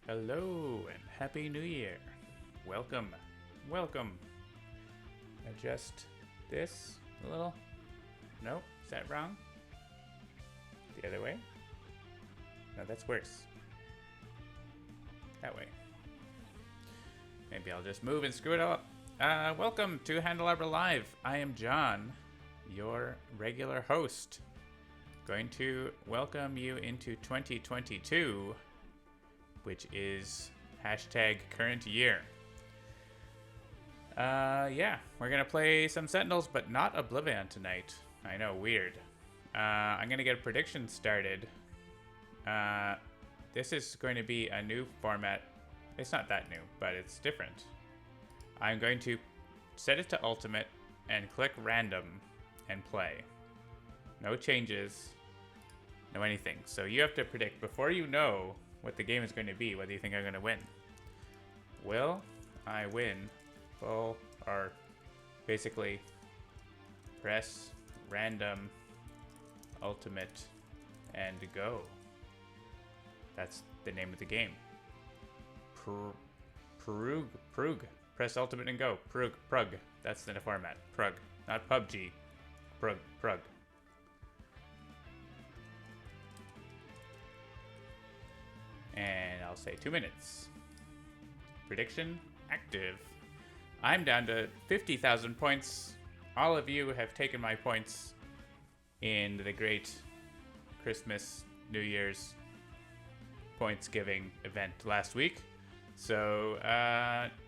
Hello and Happy New Year. Welcome. Welcome. Adjust this a little. Nope, is that wrong? The other way? No, that's worse. That way. Maybe I'll just move and screw it all up. Welcome to Handelabra Live. I am John, your regular host. Going to welcome you into 2022, which is hashtag current year. Yeah, we're gonna play some Sentinels, but not Oblivion tonight. I know, weird. I'm gonna get a prediction started. This is going to be a new format. It's not that new, but it's different. I'm going to set it to Ultimate and click Random and play. No changes, no anything. So you have to predict before you know what the game is going to be, whether you think I'm going to win. Will I win? Full, or basically press Random, Ultimate, and go. That's the name of the game. Prug. Press Ultimate and go. Prug. That's the format. Prug. Not PUBG. Prug. And I'll say 2 minutes. Prediction active. I'm down to 50,000 points. All of you have taken my points in the great Christmas, New Year's points giving event last week. So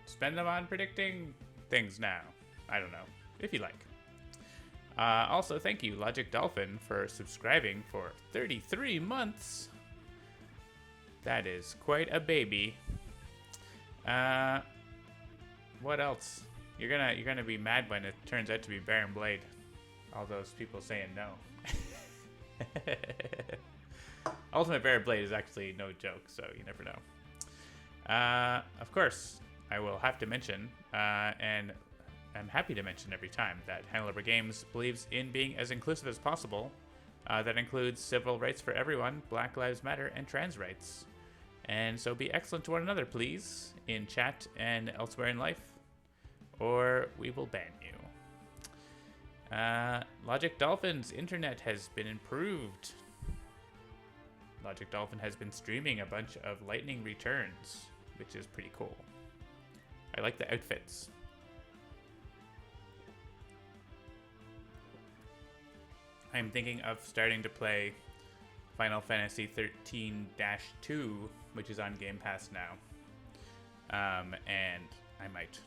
spend them on predicting things now. I don't know, if you like. Also, thank you, Logic Dolphin, for subscribing for 33 months. That is quite a baby. What else? You're gonna be mad when it turns out to be Baron Blade. All those people saying no. Ultimate Baron Blade is actually no joke, so you never know. Of course, I will have to mention, and I'm happy to mention every time, that Handelabra Games believes in being as inclusive as possible. That includes civil rights for everyone, Black Lives Matter, and trans rights. And so be excellent to one another, please, in chat and elsewhere in life, or we will ban you. Logic Dolphin's internet has been improved. Logic Dolphin has been streaming a bunch of lightning returns, which is pretty cool. I like the outfits. I'm thinking of starting to play Final Fantasy 13-2, which is on Game Pass now. And I might,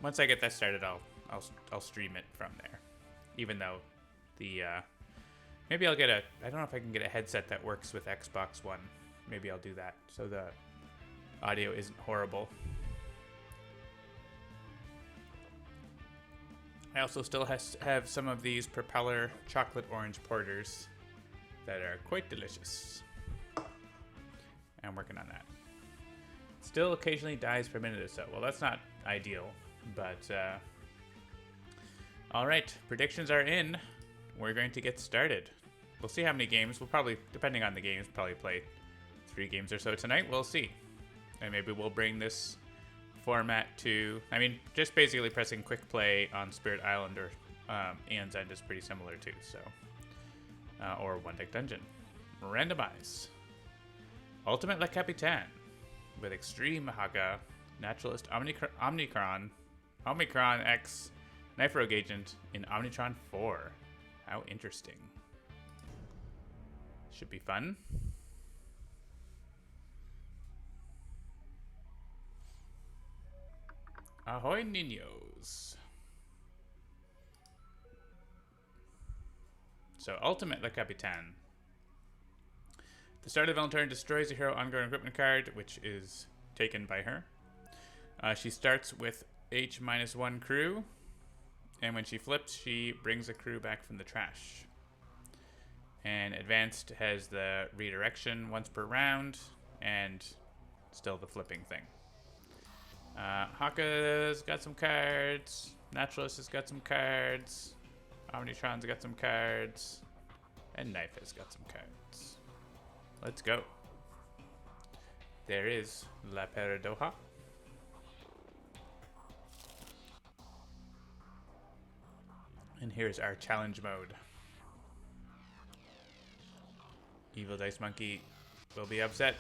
once I get that started, I'll stream it from there. Even though the maybe I'll get I don't know if I can get a headset that works with Xbox One. Maybe I'll do that so the audio isn't horrible. I also still have some of these Propeller chocolate orange porters that are quite delicious. I'm working on that. Still occasionally dies per minute or so. Well, that's not ideal, but all right, predictions are in. We're going to get started. We'll see how many games. We'll probably, depending on the games, probably play 3 games or so tonight. We'll see. And maybe we'll bring this format to, I mean, just basically pressing quick play on Spirit Island or Aeon's End is pretty similar too, so. Or One Deck Dungeon. Randomize. Ultimate Le Capitan with Extreme Haka, Naturalist Omnitron-X, Knife Rogue Agent in Omnitron-4. How interesting. Should be fun. Ahoy, niños. So, Ultimate Le Capitan. The start of the turn destroys a hero ongoing equipment card, which is taken by her. She starts with H-1 crew, and when she flips, she brings a crew back from the trash. And Advanced has the redirection once per round, and still the flipping thing. Haka's got some cards. Naturalist has got some cards. Omnitron's got some cards. And Knife has got some cards. Let's go. There is La Paradoja. And here's our challenge mode. Evil Dice Monkey will be upset.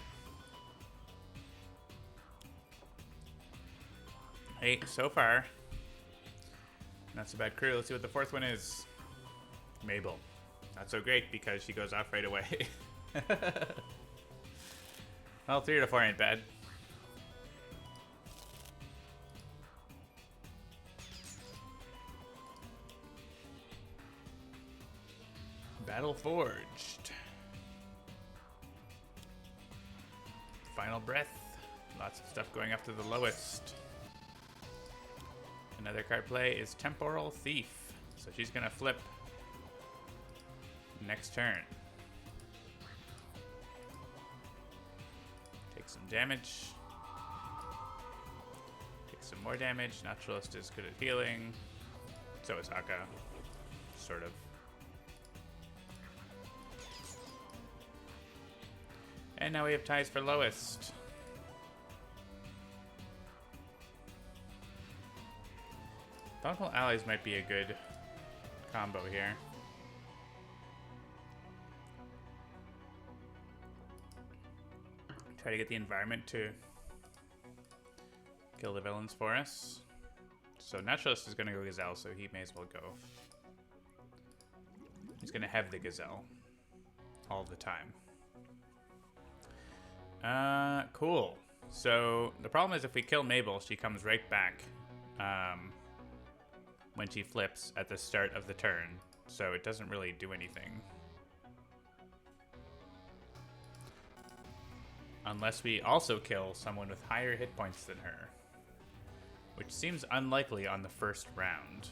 Hey, so far, not so bad crew. Let's see what the fourth one is. Mabel. Not so great because she goes off right away. Well, 3 out of 4 ain't bad. Battle Forged. Final Breath. Lots of stuff going up to the lowest. Another card play is Temporal Thief. So she's gonna flip next turn. Take some damage. Take some more damage. Naturalist is good at healing. So is Haka. Sort of. And now we have ties for lowest. Thoughtful Allies might be a good combo here. Try to get the environment to kill the villains for us. So Naturalist is going to go Gazelle, so he may as well go. He's going to have the Gazelle all the time. Cool. So the problem is if we kill Mabel, she comes right back when she flips at the start of the turn. So it doesn't really do anything. Unless we also kill someone with higher hit points than her. Which seems unlikely on the first round.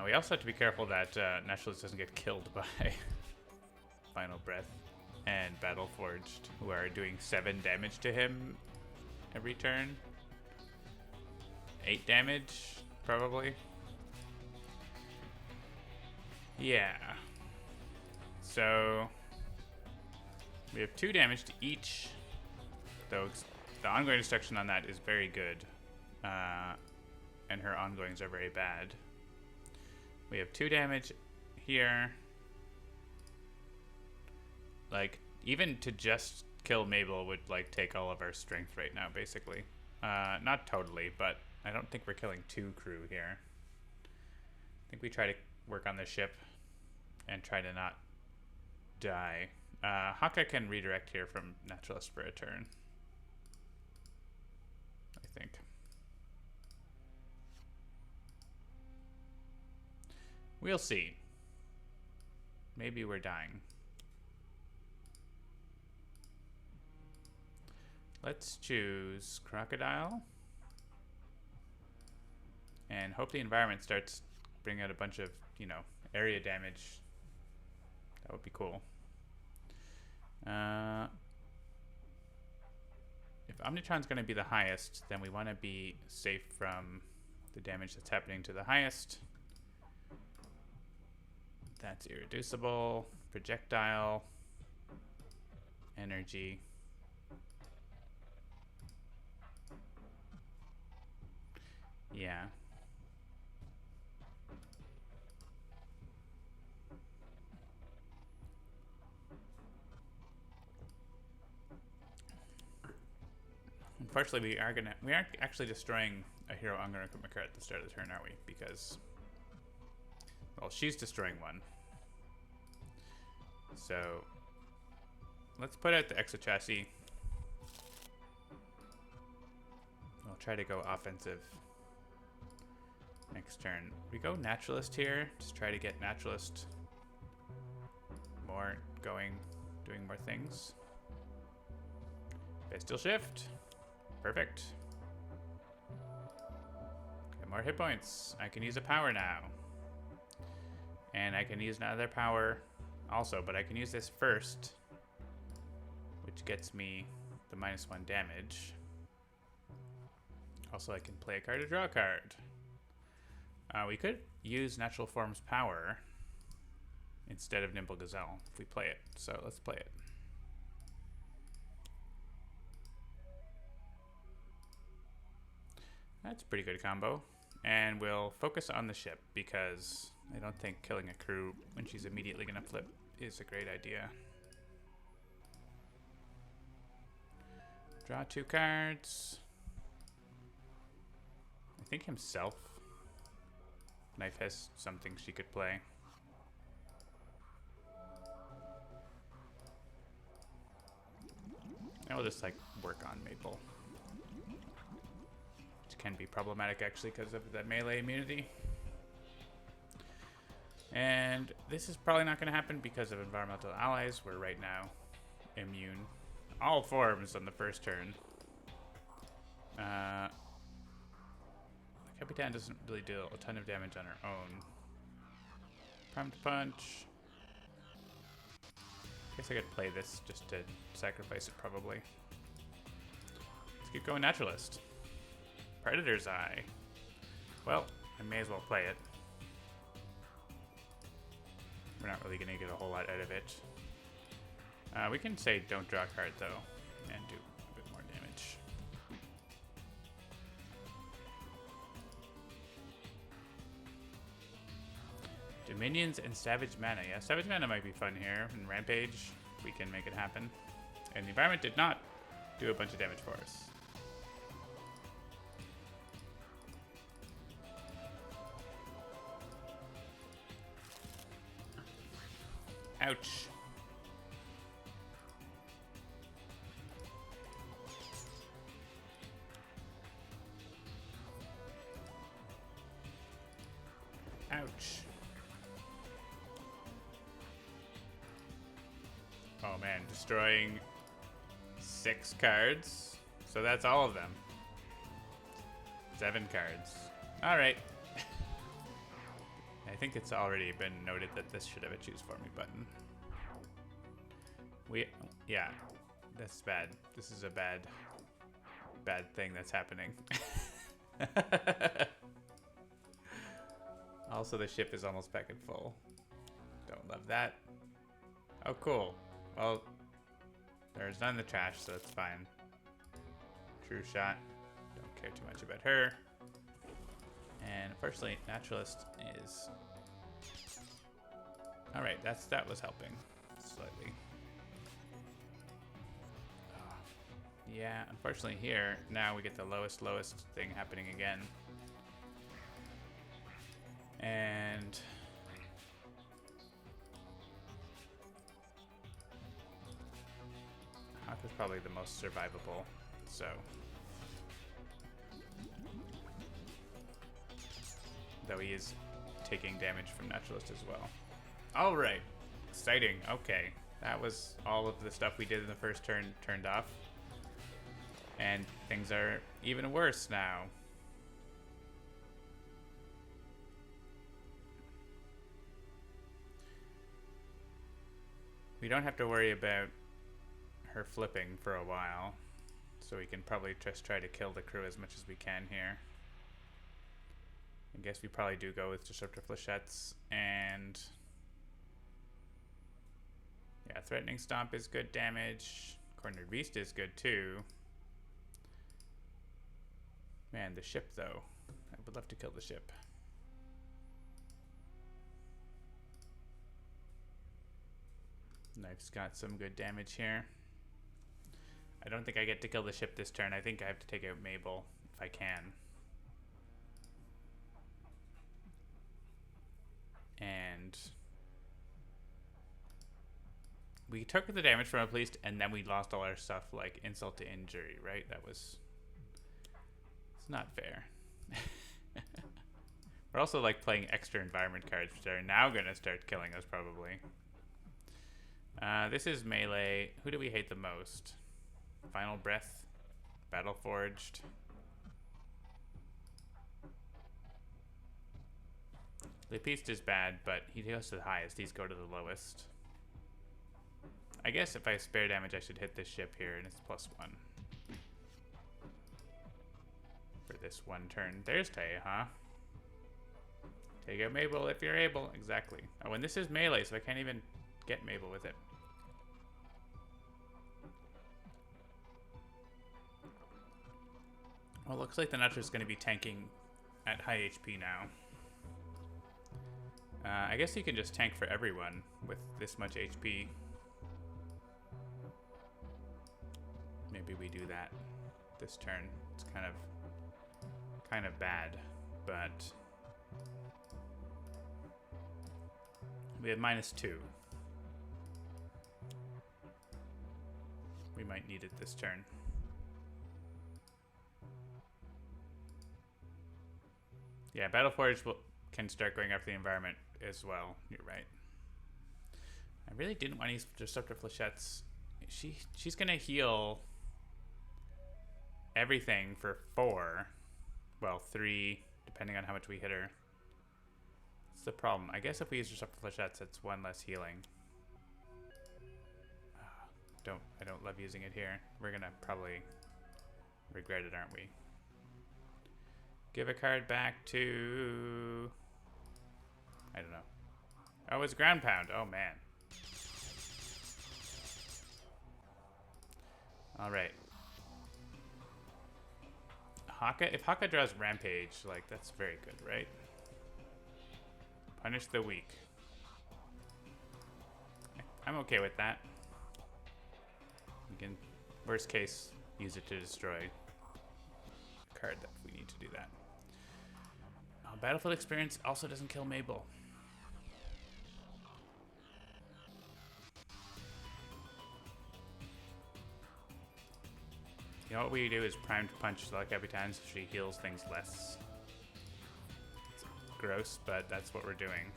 We also have to be careful that Naturalist doesn't get killed by Final Breath and Battle Forged, who are doing 7 damage to him every turn. 8 damage, probably. Yeah. So we have 2 damage to each, though the ongoing destruction on that is very good, and her ongoings are very bad. We have 2 damage here. Like, even to just kill Mabel would, like, take all of our strength right now, basically. Not totally, but I don't think we're killing 2 crew here. I think we try to work on the ship and try to not die. Haka can redirect here from Naturalist for a turn, I think. We'll see. Maybe we're dying. Let's choose Crocodile. And hope the environment starts bringing out a bunch of, you know, area damage. That would be cool. If Omnitron's going to be the highest, then we want to be safe from the damage that's happening to the highest. That's irreducible. Projectile. Energy. Yeah. Unfortunately, we aren't actually destroying a hero I'm gonna equip my card at the start of the turn, are we? Because, well, she's destroying one. So let's put out the Exo Chassis. We'll try to go offensive next turn. We go Naturalist here. Just try to get Naturalist more going, doing more things. Bestial Shift. Perfect. Get more hit points. I can use a power now. And I can use another power also, but I can use this first, which gets me the -1 damage. Also, I can play a card to draw a card. We could use Natural Form's power instead of Nimble Gazelle if we play it. So let's play it. That's a pretty good combo. And we'll focus on the ship because I don't think killing a crew when she's immediately going to flip is a great idea. Draw 2 cards. I think himself. Knife has something she could play. And we'll just like work on Maple. Which can be problematic actually because of the melee immunity. And this is probably not going to happen because of environmental allies. We're right now immune. All forms on the first turn. Capitan doesn't really do a ton of damage on her own. Prompt punch. Guess I could play this just to sacrifice it probably. Let's keep going Naturalist. Predator's Eye. Well, I may as well play it. We're not really going to get a whole lot out of it. We can say don't draw a card though, and do a bit more damage. Dominions and Savage Mana. Yeah, Savage Mana might be fun here. And Rampage, we can make it happen. And the environment did not do a bunch of damage for us. Ouch. Ouch. Oh man, destroying 6 cards. So that's all of them. 7 cards. Alright. I think it's already been noted that this should have a choose for me button. Yeah, that's bad. This is a bad thing that's happening. Also, the ship is almost back at full. Don't love that. Oh, cool. Well, there's none in the trash, so that's fine. True shot. Don't care too much about her. And unfortunately, Naturalist is... Alright, that was helping. Slightly. Yeah, unfortunately here, now we get the lowest thing happening again. And... Haka's probably the most survivable, so... Though he is taking damage from Naturalist as well. Alright. Exciting. Okay. That was all of the stuff we did in the first turn turned off. And things are even worse now. We don't have to worry about her flipping for a while. So we can probably just try to kill the crew as much as we can here. I guess we probably do go with Disruptor Flechettes and... Yeah, Threatening Stomp is good damage. Cornered Beast is good too. Man, the ship though. I would love to kill the ship. Knife's got some good damage here. I don't think I get to kill the ship this turn. I think I have to take out Mabel if I can. And we took the damage from a police, and then we lost all our stuff like insult to injury, right? That was... It's not fair. We're also like playing extra environment cards, which are now going to start killing us probably. This is melee. Who do we hate the most? Final Breath, Battle Forged. Lepiste is bad, but he goes to the highest. These go to the lowest. I guess if I spare damage, I should hit this ship here, and it's +1. For this one turn. There's Tay, huh? Take out Mabel if you're able. Exactly. Oh, and this is melee, so I can't even get Mabel with it. Well, it looks like the Naturalist is going to be tanking at high HP now. I guess you can just tank for everyone with this much HP. Maybe we do that this turn. It's kind of bad, but we have -2. We might need it this turn. Yeah, Battleforge can start going after the environment as well. You're right. I really didn't want to use Disruptor Flechettes. She's gonna heal everything for 4. Well, 3, depending on how much we hit her. That's the problem. I guess if we use Disruptor Flechettes, it's 1 less healing. I don't love using it here. We're gonna probably regret it, aren't we? Give a card back to... I don't know. Oh, it's Ground Pound. Oh, man. All right. Haka. If Haka draws Rampage, like, that's very good, right? Punish the weak. I'm okay with that. We can, worst case, use it to destroy a card if we need to do that. Battlefield experience also doesn't kill Mabel. You know what we do is primed punch the Capitan so she heals things less. It's gross, but that's what we're doing.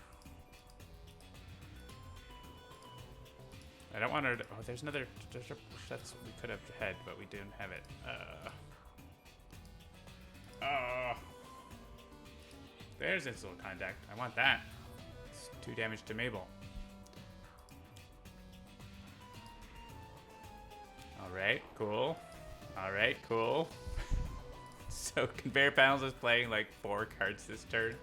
I don't want her to... Oh, there's another... That's we could have had, but we didn't have it. There's Instant Contact. I want that. It's 2 damage to Mabel. Alright, cool. Alright, cool. So Conveyor Panels is playing like 4 cards this turn.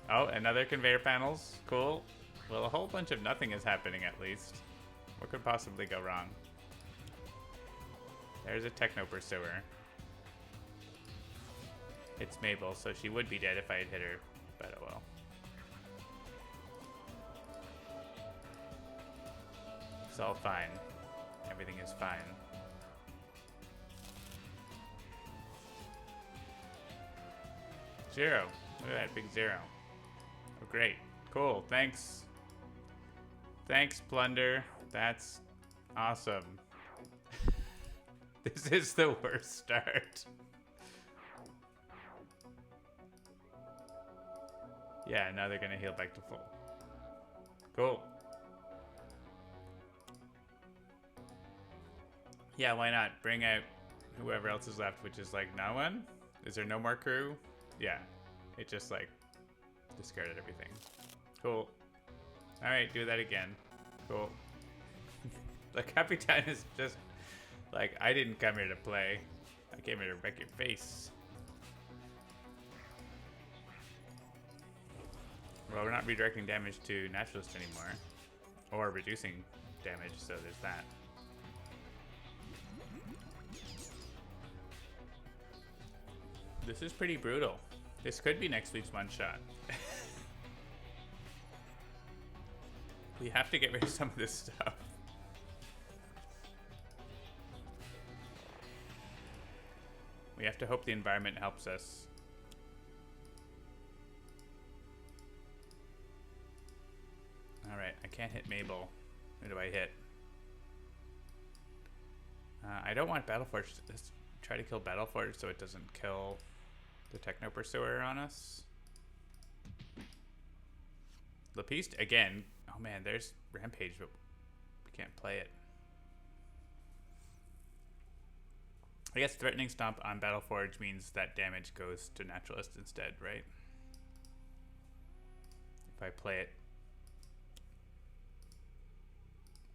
Oh, another Conveyor Panels. Cool. Well, a whole bunch of nothing is happening at least. What could possibly go wrong? There's a Techno Pursuer. It's Mabel, so she would be dead if I had hit her, but oh well. It's all fine. Everything is fine. Zero. Look at that big 0. Oh, great. Cool. Thanks. Thanks, Plunder. That's awesome. This is the worst start. Yeah, now they're gonna heal back to full. Cool. Yeah, why not? Bring out whoever else is left, which is like no one? Is there no more crew? Yeah. It just like discarded everything. Cool. Alright, do that again. Cool. The Capitan is just like, I didn't come here to play. I came here to wreck your face. Well, we're not redirecting damage to Naturalist anymore. Or reducing damage, so there's that. This is pretty brutal. This could be next week's one-shot. We have to get rid of some of this stuff. We have to hope the environment helps us. Alright, I can't hit Mabel. Who do I hit? I don't want Battleforge. Let's try to kill Battleforge so it doesn't kill the Techno Pursuer on us. Lapiste, again. Oh man, there's Rampage, but we can't play it. I guess Threatening Stomp on Battleforge means that damage goes to Naturalist instead, right? If I play it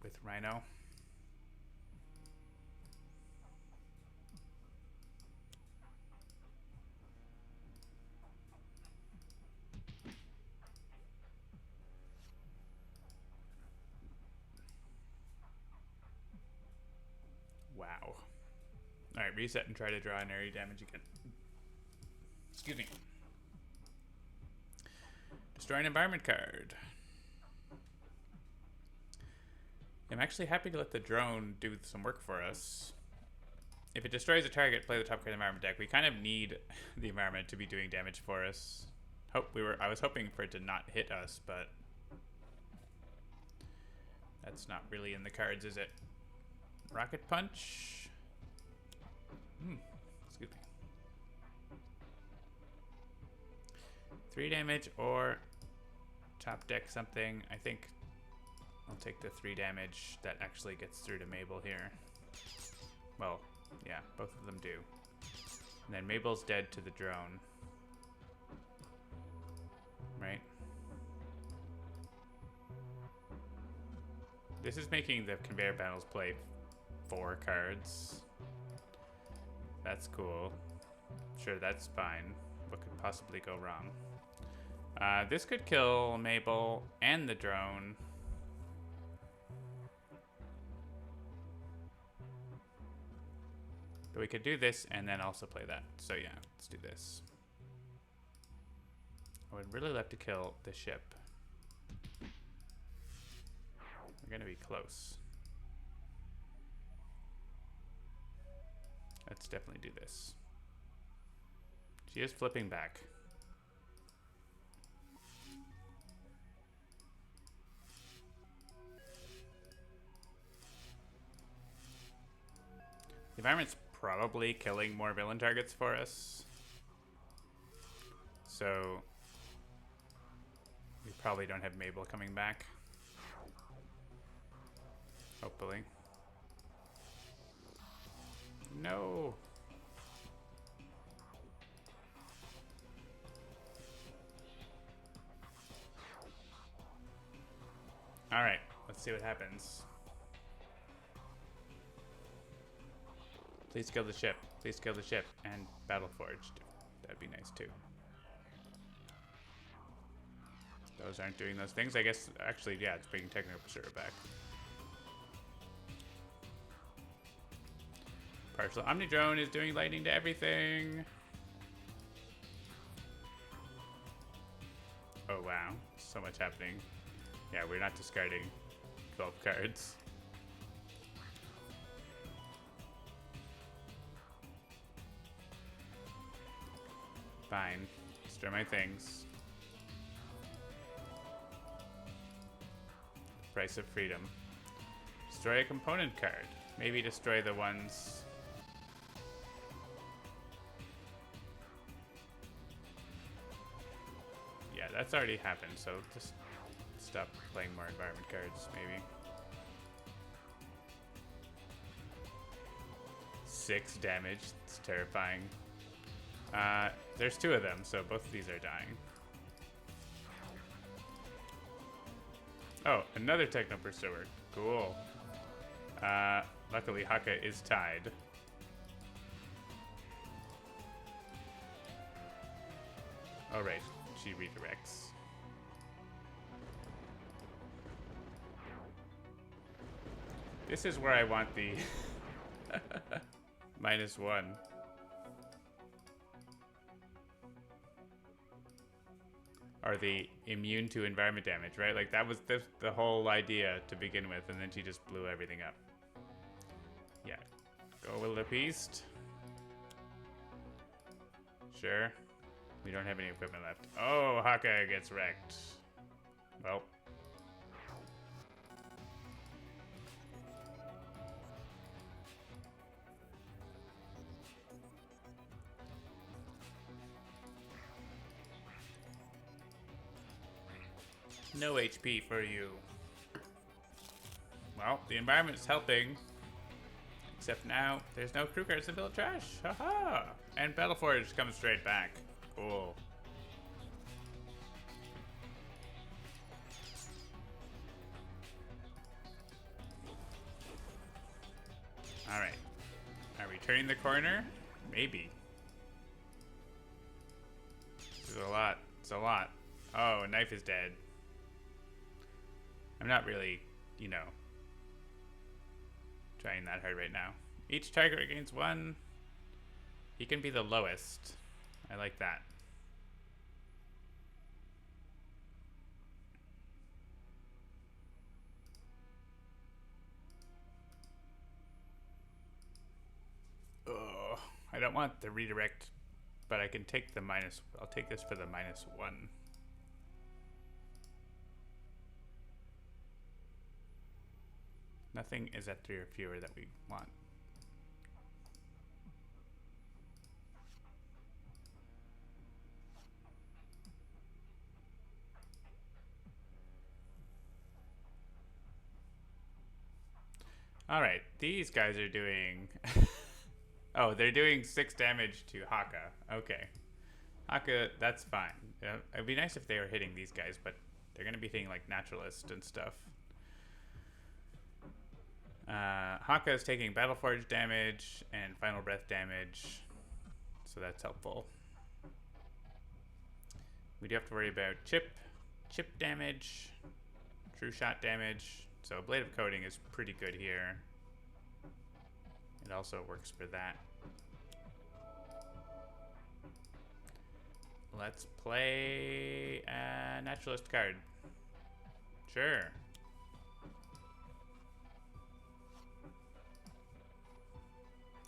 with Rhino. Wow. All right, Alright, reset and try to draw an area damage again. Excuse me. Destroy an environment card. I'm actually happy to let the drone do some work for us. If it destroys a target, play the top card of the environment deck. We kind of need the environment to be doing damage for us. I was hoping for it to not hit us, but that's not really in the cards, is it? Rocket Punch. Excuse me. 3 damage or top deck something. I think I'll take the 3 damage that actually gets through to Mabel here. Well, yeah, both of them do. And then Mabel's dead to the drone. Right? This is making the conveyor battles play 4 cards. That's cool. Sure, that's fine. What could possibly go wrong? This could kill Mabel and the drone. But we could do this and then also play that. So yeah, let's do this. I would really love to kill the ship. We're gonna be close. Let's definitely do this. She is flipping back. The environment's probably killing more villain targets for us. So we probably don't have Mabel coming back. Hopefully. No. All right, let's see what happens. Please kill the ship. Please kill the ship and Battle Forged. That'd be nice too. Those aren't doing those things. I guess actually, yeah, it's bringing Techno Preserver back. Partial Omnidrone is doing lightning to everything. Oh wow, so much happening. Yeah, we're not discarding 12 cards. Fine. Destroy my things. Price of freedom. Destroy a component card. Maybe destroy the ones. Yeah, that's already happened, so just stop playing more environment cards, maybe. 6 damage. It's terrifying. There's 2 of them, so both of these are dying. Oh, another Techno Pursuer. Cool. Luckily, Haka is tied. Alright, she redirects. This is where I want the -1. Or the immune to environment damage, right? Like that was the whole idea to begin with, and then she just blew everything up. Yeah. Go Will the Beast. Sure. We don't have any equipment left. Oh, Haka gets wrecked. Well. No HP for you. Well, the environment is helping. Except now, there's no crew cards to fill trash. Haha! And Battleforge comes straight back. Cool. Alright. Are we turning the corner? Maybe. This is a lot. It's a lot. Oh, Knife is dead. I'm not really, you know, trying that hard right now. Each target regains 1. He can be the lowest. I like that. Oh, I don't want the redirect, but I can take the minus. I'll take this for the -1. Nothing is at 3 or fewer that we want. Alright, these guys are doing... oh, they're doing 6 damage to Haka. Okay. Haka, that's fine. It'd be nice if they were hitting these guys, but they're going to be hitting like Naturalist and stuff. Haka is taking Battle Forge damage and Final Breath damage, so that's helpful. We do have to worry about chip damage, true shot damage. So Blade of Coating is pretty good here. It also works for that. Let's play a Naturalist card. Sure.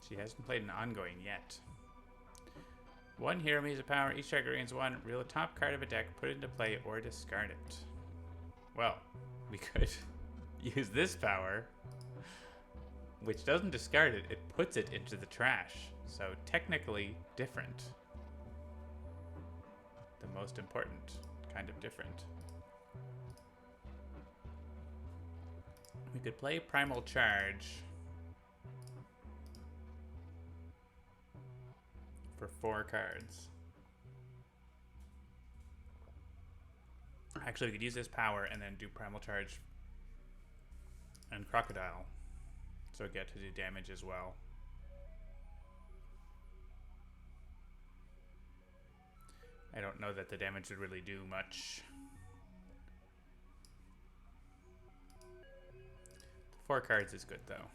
She hasn't played an ongoing yet. One hero means a power. Each striker gains 1. Reel the top card of a deck, put it into play, or discard it. Well, we could use this power, which doesn't discard it, it puts it into the trash. So technically different. The most important kind of different. We could play Primal Charge for 4 cards. Actually, we could use this power and then do Primal Charge and Crocodile, so get to do damage as well. I don't know that the damage would really do much. 4 cards is good though.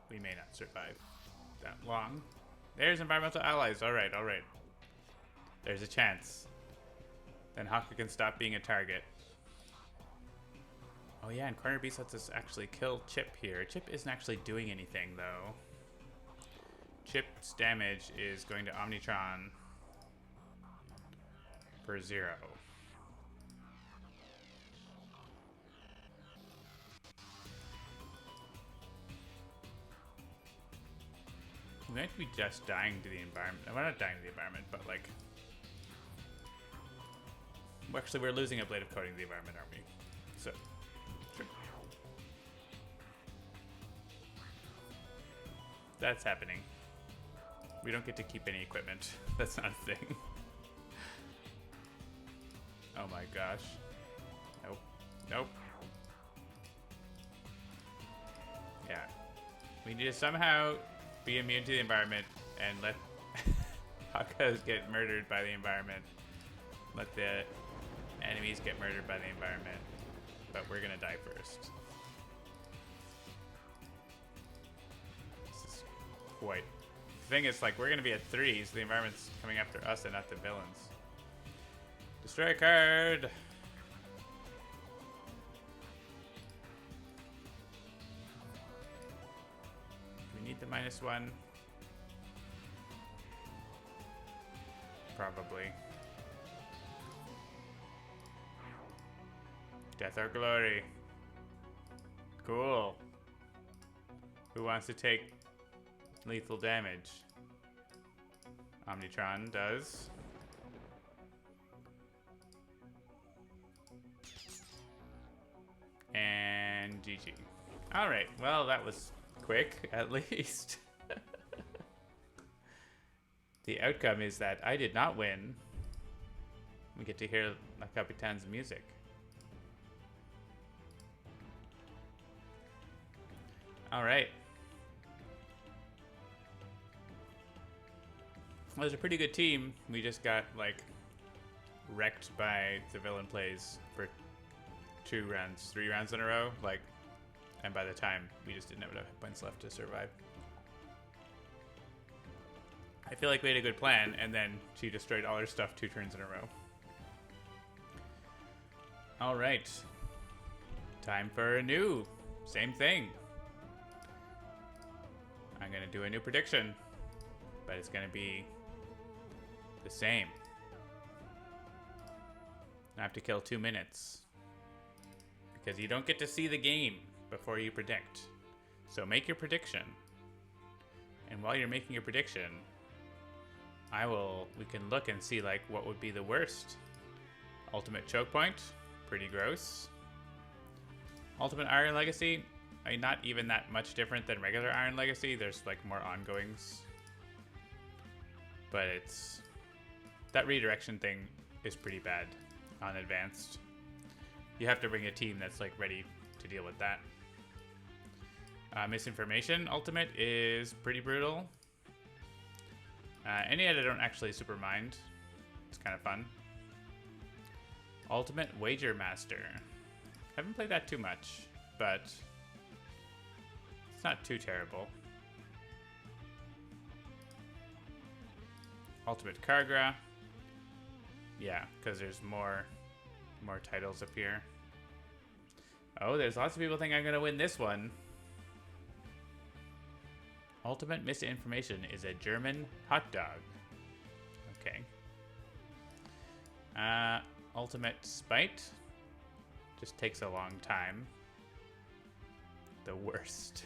We may not survive that long. There's environmental allies. All right, all right. There's a chance. Then Haka can stop being a target. Oh yeah, and Corner Beast lets us actually kill Chip here. Chip isn't actually doing anything though. Chip's damage is going to Omnitron for 0. We might be just dying to the environment. We're not dying to the environment, but like... Well, actually, we're losing a Blade of Coating to the environment, aren't we? So, sure. That's happening. We don't get to keep any equipment. That's not a thing. Oh my gosh. Nope. Nope. Yeah. We need to somehow be immune to the environment and let Hakas get murdered by the environment. Let the enemies get murdered by the environment. But we're gonna die first. This is quite... The thing is, like, we're gonna be at 3, so the environment's coming after us and not the villains. Destroy a card! We need the -1. Probably. Death or Glory. Cool. Who wants to take lethal damage? Omnitron does. And GG. Alright, well that was quick, at least. The outcome is that I did not win. We get to hear La Capitan's music. Alright. Well, it's a pretty good team. We just got, like, wrecked by the villain plays for 3 rounds in a row. Like, and by the time, we just didn't have enough hit points left to survive. I feel like we had a good plan, and then she destroyed all her stuff 2 turns in a row. Alright. Time for a new. Same thing. I'm going to do a new prediction, but it's going to be the same. I have to kill 2 minutes because you don't get to see the game before you predict. So make your prediction. And while you're making your prediction, we can look and see like what would be the worst. Ultimate choke point, pretty gross. Ultimate Iron Legacy, not even that much different than regular Iron Legacy. There's like more ongoings. But that redirection thing is pretty bad on advanced. You have to bring a team that's like ready to deal with that. Misinformation Ultimate is pretty brutal. Any I don't actually super mind. It's kind of fun. Ultimate Wager Master. Haven't played that too much, but it's not too terrible. Ultimate Kargra. Yeah, because there's more titles up here. Oh, there's lots of people think I'm going to win this one. Ultimate Misinformation is a German hot dog. Okay. Ultimate Spite. Just takes a long time. The worst.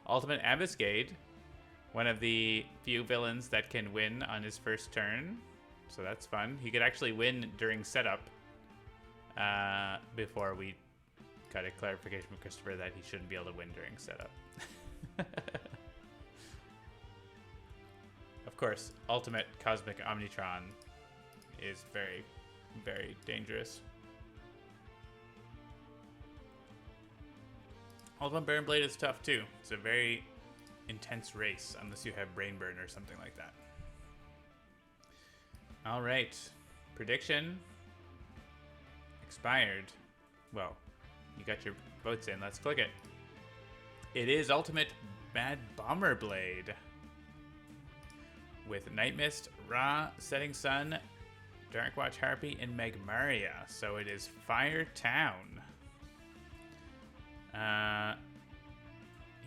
Ultimate Ambuscade. One of the few villains that can win on his first turn. So that's fun. He could actually win during setup. Before we got a clarification from Christopher that he shouldn't be able to win during setup. Of course, Ultimate Cosmic Omnitron is very, very dangerous. Ultimate Baron Blade is tough too. It's a very intense race unless you have Brain Burn or something like that. Alright. Prediction. Expired. Well, you got your votes in. Let's click it. It is Ultimate Mad Bomber Blade. With Nightmist, Ra, Setting Sun, Darkwatch Harpy, and Magmaria. So it is Fire Town.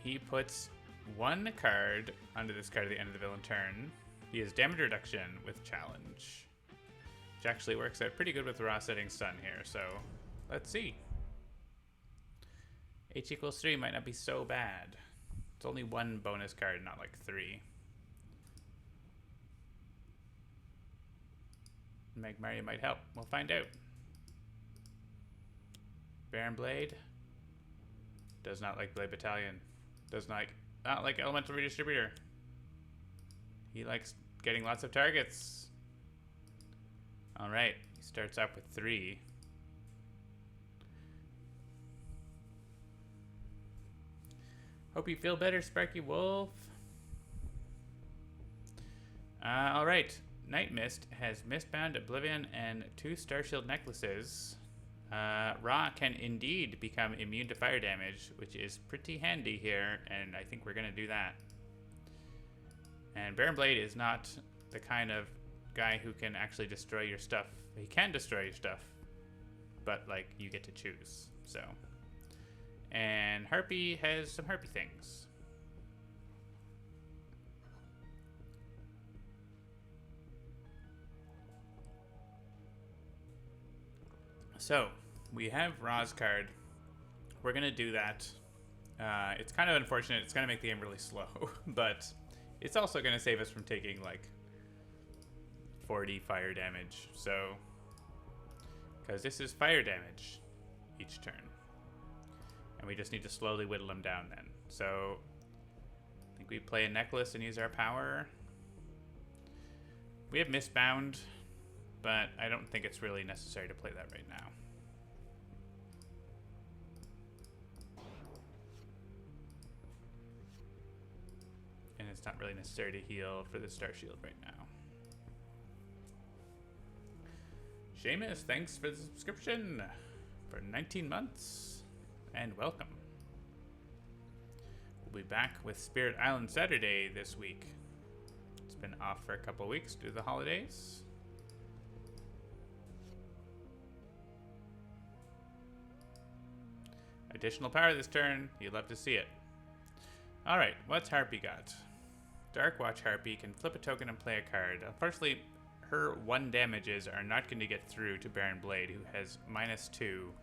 He puts 1 card under this card at the end of the villain turn. He has damage reduction with challenge, which actually works out pretty good with Ra Setting Sun here. So let's see. H equals 3 might not be so bad. It's only 1 bonus card, not like 3. Magmaria might help. We'll find out. Baron Blade does not like Blade Battalion. Does not like Elemental Redistributor. He likes getting lots of targets. Alright, he starts out with 3. Hope you feel better, Sparky Wolf. Alright, Nightmist has Mistbound, Oblivion, and 2 Starshield necklaces. Ra can indeed become immune to fire damage, which is pretty handy here, and I think we're going to do that. And Baron Blade is not the kind of guy who can actually destroy your stuff. He can destroy your stuff, but, like, you get to choose, so. And Harpy has some Harpy things. So, we have Ra's card. We're going to do that. It's kind of unfortunate. It's going to make the game really slow, but it's also going to save us from taking, like, 40 fire damage. So, because this is fire damage each turn. And we just need to slowly whittle them down then. So, I think we play a necklace and use our power. We have Mistbound, but I don't think it's really necessary to play that right now. And And it's not really necessary to heal for the Star Shield right now. Seamus, thanks for the subscription for 19 months. And welcome. We'll be back with Spirit Island Saturday this week. It's been off for a couple weeks due to the holidays. Additional power this turn. You'd love to see it. Alright, what's Harpy got? Dark Watch Harpy can flip a token and play a card. Unfortunately, her 1 damages are not going to get through to Baron Blade, who has -2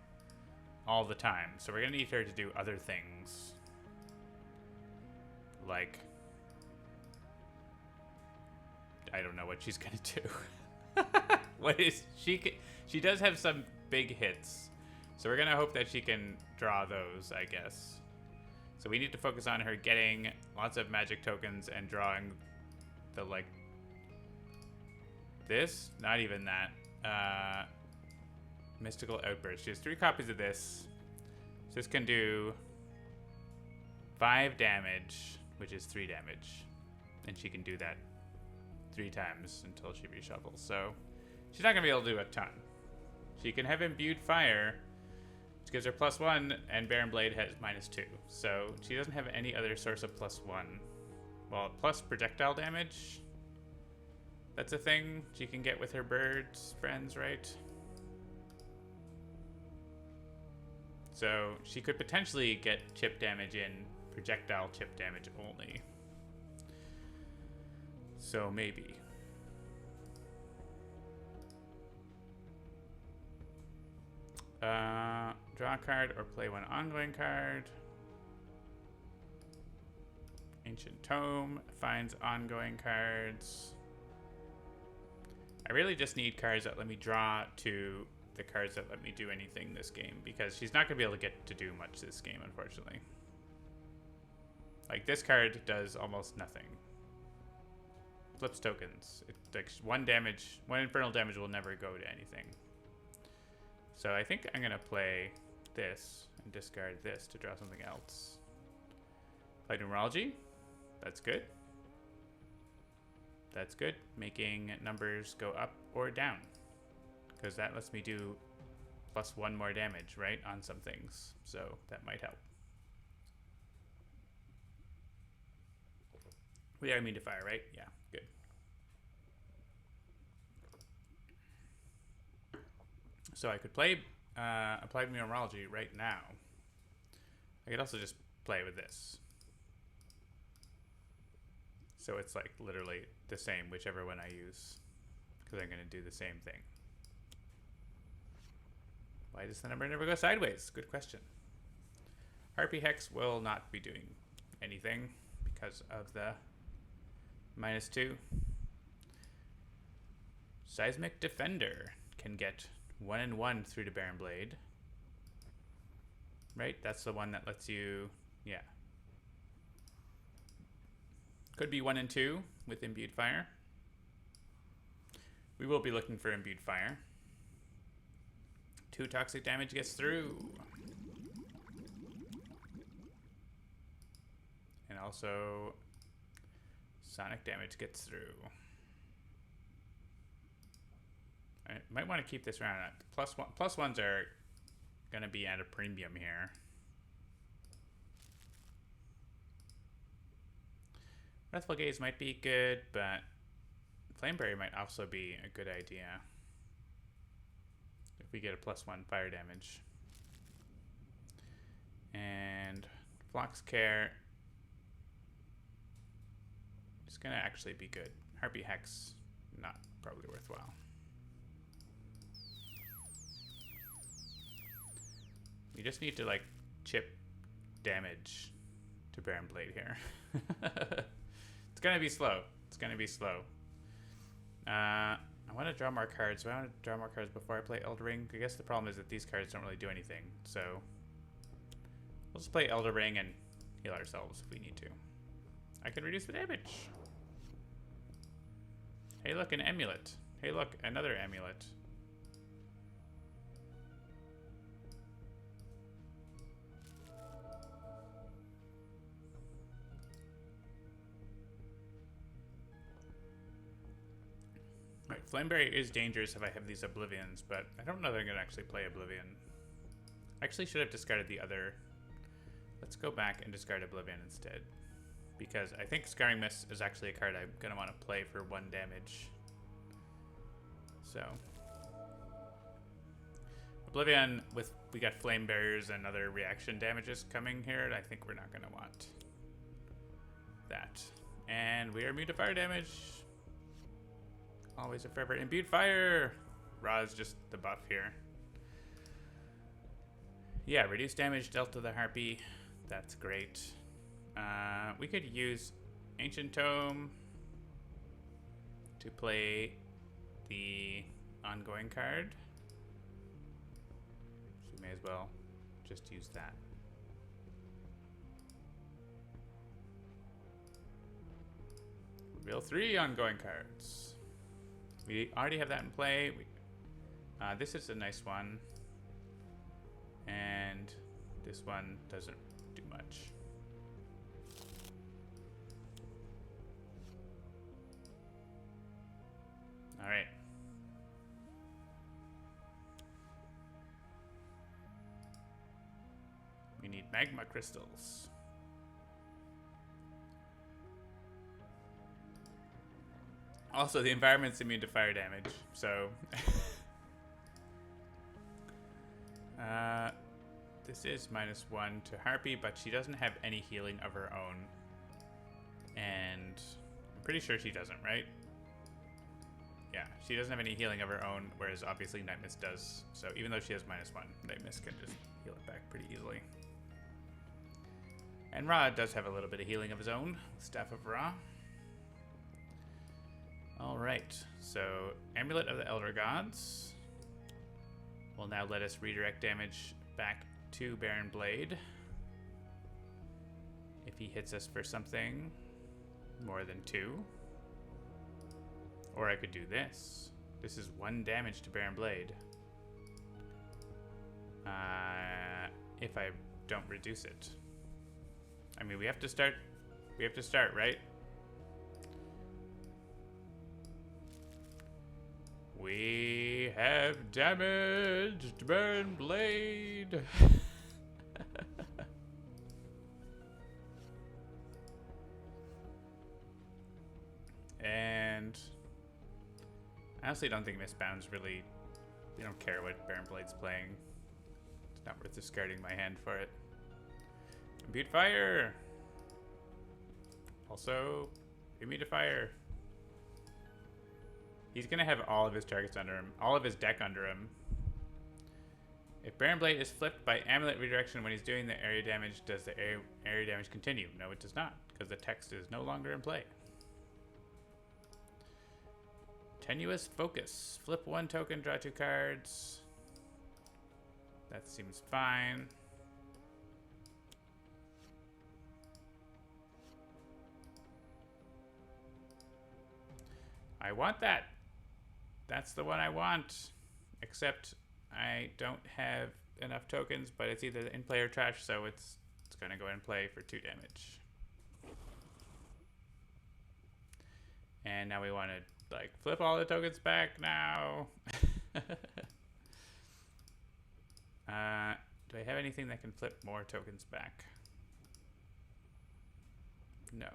all the time. So we're going to need her to do other things. Like, I don't know what she's going to do. What is she does have some big hits. So we're going to hope that she can draw those, I guess. So we need to focus on her getting lots of magic tokens and drawing the, like, this? Not even that. Mystical Outburst. She has 3 copies of this. So this can do 5 damage, which is 3 damage. And she can do that 3 times until she reshuffles. So she's not going to be able to do a ton. She can have Imbued Fire, which gives her +1, and Baron Blade has -2. So she doesn't have any other source of +1. Well, plus projectile damage. That's a thing she can get with her birds friends, right? So she could potentially get chip damage in, projectile chip damage only. So maybe. Draw a card or play 1 ongoing card. Ancient Tome finds ongoing cards. I really just need cards that let me draw to the cards that let me do anything this game, because she's not going to be able to get to do much this game, unfortunately. Like, this card does almost nothing. Flips tokens. It, like, 1 infernal damage will never go to anything. So I think I'm going to play this and discard this to draw something else. Play Numerology. That's good. That's good. Making numbers go up or down, because that lets me do +1 more damage, right, on some things. So that might help. We are immune to fire, right? Yeah, good. So I could play Applied Numerology right now. I could also just play with this. So it's like literally the same, whichever one I use, because I'm going to do the same thing. Why does the number never go sideways? Good question. Harpy Hex will not be doing anything because of the -2. Seismic Defender can get 1 and 1 through to Baron Blade. Right? That's the one that lets you, yeah. Could be 1 and 2 with Imbued Fire. We will be looking for Imbued Fire. 2 toxic damage gets through. And also sonic damage gets through. I might want to keep this around. +1s are going to be at a premium here. Wrathful Gaze might be good, but Flameberry might also be a good idea if we get a +1 fire damage. And Flock's Care is going to actually be good. Harpy Hex, not probably worthwhile. We just need to, like, chip damage to Baron Blade here. It's gonna be slow. It's gonna be slow. I want to draw more cards. Do I want to draw more cards before I play Elder Ring? I guess the problem is that these cards don't really do anything. So we'll just play Elder Ring and heal ourselves if we need to. I can reduce the damage. Hey, look, an amulet. Hey, look, another amulet. Flameberry is dangerous if I have these Oblivions, but I don't know that I'm going to actually play Oblivion. Actually should have discarded the other. Let's go back and discard Oblivion instead. Because I think Scarring Mist is actually a card I'm going to want to play for 1 damage. So. Oblivion, we got Flame Barriers and other reaction damages coming here, and I think we're not going to want that. And we are immune to fire damage. Always a forever imbued fire. Raw is just the buff here. Yeah, reduce damage dealt to the Harpy. That's great. We could use Ancient Tome to play the ongoing card. So we may as well just use that. Reveal 3 ongoing cards. We already have that in play. This is a nice one. And this one doesn't do much. All right. We need magma crystals. Also, the environment's immune to fire damage, so... this is -1 to Harpy, but she doesn't have any healing of her own. And I'm pretty sure she doesn't, right? Yeah, she doesn't have any healing of her own, whereas obviously Nightmist does. So even though she has -1, Nightmist can just heal it back pretty easily. And Ra does have a little bit of healing of his own, Staff of Ra. Alright, so Amulet of the Elder Gods will now let us redirect damage back to Baron Blade. If he hits us for something more than 2. Or I could do this. This is 1 damage to Baron Blade. If I don't reduce it. I mean, we have to start, right? We have damaged Baron Blade. And I honestly don't think Mistbound's really, they don't care what Baron Blade's playing. It's not worth discarding my hand for it. Imbued fire. Also, immune to fire. He's gonna have all of his targets under him, all of his deck under him. If Baron Blade is flipped by Amulet Redirection when he's doing the area damage, does the area damage continue? No, it does not, because the text is no longer in play. Tenuous Focus. Flip 1 token, draw 2 cards. That seems fine. I want that. That's the one I want. Except I don't have enough tokens, but it's either in play or trash, so it's gonna go in play for 2 damage. And now we want to like flip all the tokens back now. Do I have anything that can flip more tokens back? No.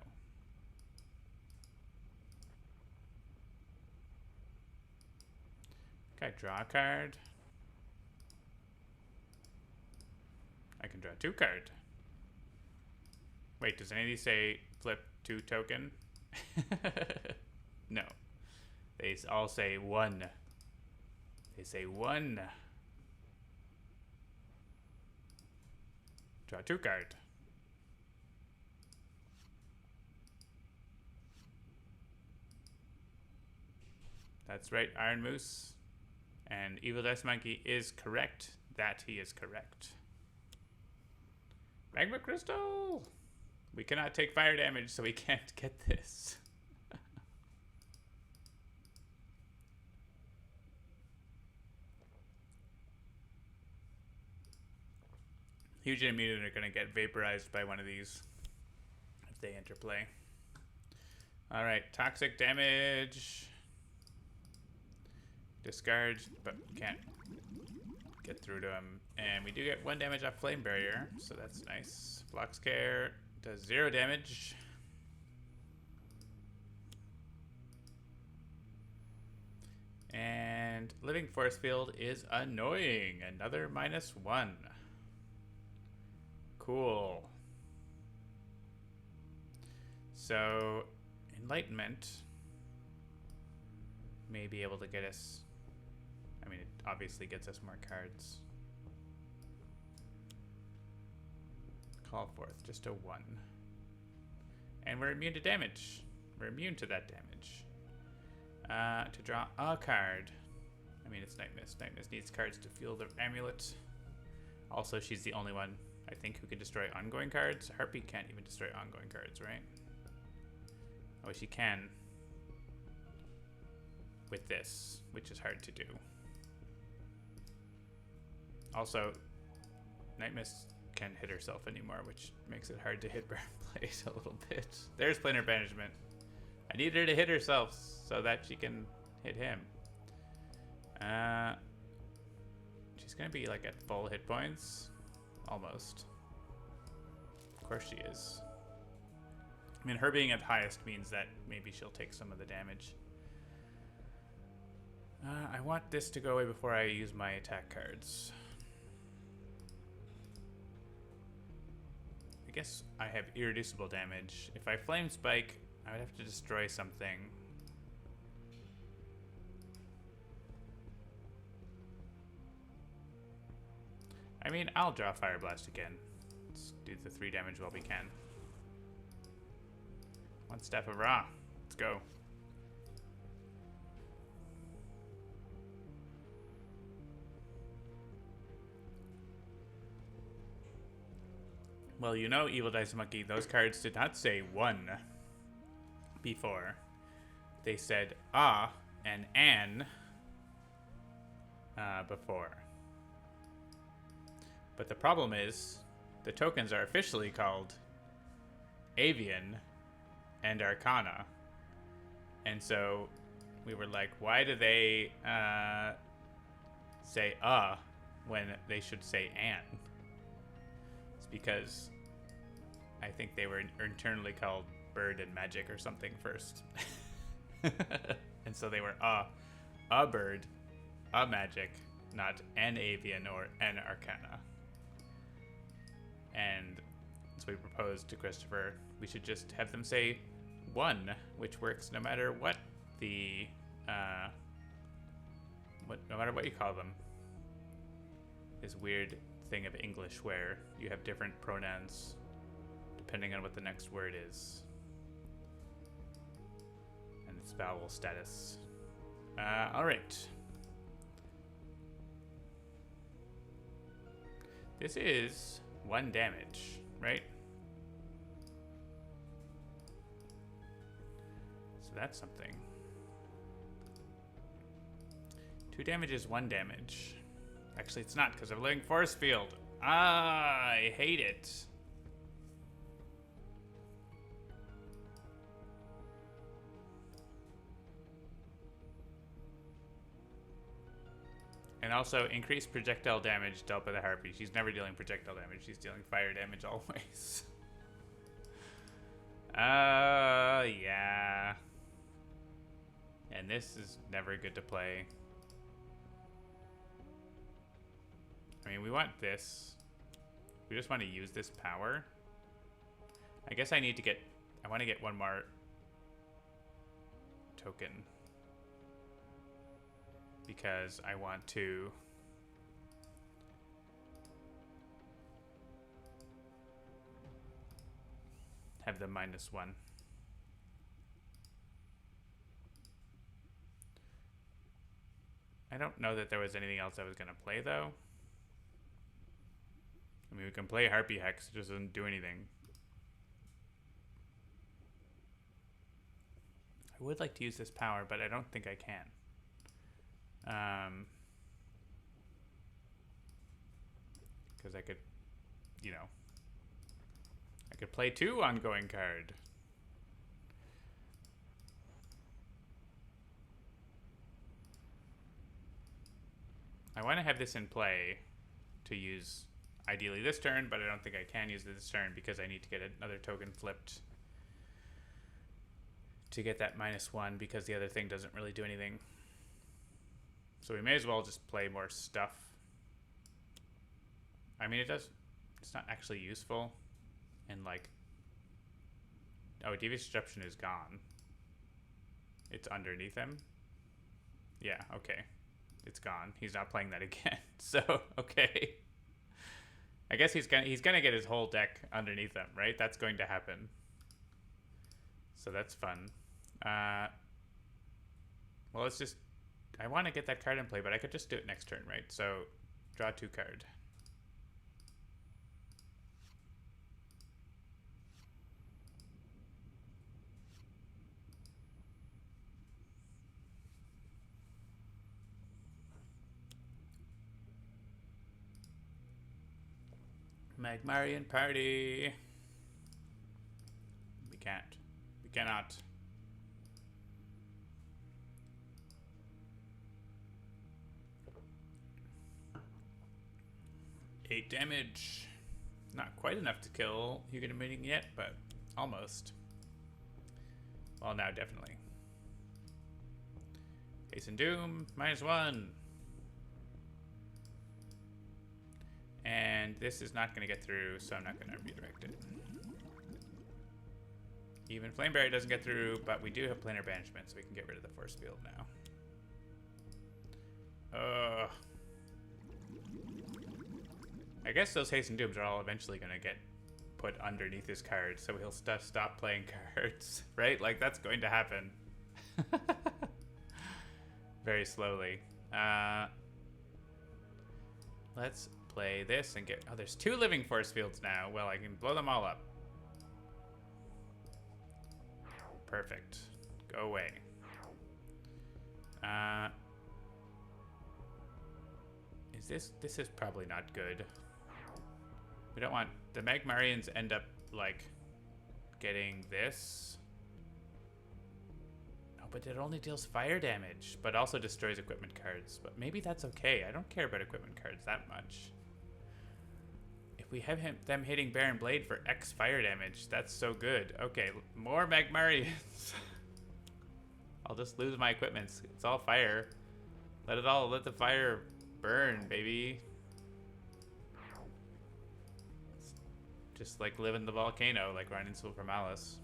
Okay, draw a card. I can draw 2 card. Wait, does any of these say flip 2 token? No. They all say 1. They say 1. Draw 2 card. That's right, Iron Moose. And Evil Dice Monkey is correct. That he is correct. Magma Crystal! We cannot take fire damage, so we can't get this. Huge and Mutant are going to get vaporized by one of these if they interplay. Alright, toxic damage. discard, but can't get through to him. And we do get 1 damage off Flame Barrier, so that's nice. Block Scare does 0 damage. And Living Force Field is annoying. Another -1. Cool. So, Enlightenment may be able to get us... I mean, it obviously gets us more cards. Call forth just a 1. And we're immune to damage. We're immune to that damage. To draw a card. I mean, it's Nightmist. Nightmist needs cards to fuel the amulet. Also, she's the only one, I think, who can destroy ongoing cards. Harpy can't even destroy ongoing cards, right? Oh, she can. With this, which is hard to do. Also, Nightmist can't hit herself anymore, which makes it hard to hit Burn Blade a little bit. There's Planar Banishment. I need her to hit herself so that she can hit him. She's gonna be like at full hit points. Almost. Of course she is. I mean, her being at highest means that maybe she'll take some of the damage. I want this to go away before I use my attack cards. I guess I have irreducible damage. If I Flame Spike, I would have to destroy something. I mean, I'll draw Fire Blast again. Let's do the 3 damage while we can. 1 Staff of Ra. Let's go. Well, you know, Evil Dice Monkey, those cards did not say 1 before. They said and an before. But the problem is, the tokens are officially called Avian and Arcana. And so we were like, why do they say when they should say an? It's because I think they were internally called Bird and Magic or something first. And so they were a bird, a magic, not an avian or an arcana. And so we proposed to Christopher, we should just have them say 1, which works no matter what the, no matter what you call them. This weird thing of English where you have different pronouns depending on what the next word is. And its vowel status. Alright. This is 1 damage, right? So that's something. 2 damage is 1 damage. Actually, it's not because of Living Force Field. I hate it. And also, increased projectile damage dealt by the Harpy. She's never dealing projectile damage. She's dealing fire damage always. Yeah. And this is never good to play. I mean, we want this. We just want to use this power. I guess I need to get... I want to get 1 more token. Because I want to have the -1. I don't know that there was anything else I was going to play, though. I mean, we can play Harpy Hex, it just doesn't do anything. I would like to use this power, but I don't think I can. Because I could, you know, I could play 2 ongoing card. I want to have this in play to use ideally this turn, but I don't think I can use it this turn because I need to get another token flipped to get that -1 because the other thing doesn't really do anything. So we may as well just play more stuff. I mean, it's not actually useful. And like, oh, devious disruption is gone. It's underneath him. Yeah, okay. It's gone. He's not playing that again. So, okay. I guess he's gonna get his whole deck underneath him, right? That's going to happen. So that's fun. Well, let's just... I want to get that card in play, but I could just do it next turn, right? So, draw 2 card. Magmarian party. We can't. We cannot. Eight damage. Not quite enough to kill Huguenot Meeting yet, but almost. Well, now definitely. Haste and Doom, -1. And this is not going to get through, so I'm not going to redirect it. Even Flameberry doesn't get through, but we do have Planar Banishment, so we can get rid of the force field now. I guess those Haste and Dooms are all eventually going to get put underneath his card, so he'll stop playing cards, right? Like, that's going to happen. Very slowly. Let's play this and get... Oh, there's 2 living force fields now. Well, I can blow them all up. Perfect. Go away. This is probably not good. We don't want... The Magmarians end up, like, getting this. Oh, but it only deals fire damage, but also destroys equipment cards. But maybe that's okay. I don't care about equipment cards that much. If we have them hitting Baron Blade for X fire damage, that's so good. Okay, more Magmarians. I'll just lose my equipments. It's all fire. Let the fire burn, baby. Just like live in the volcano, like Ryan Silver Malice.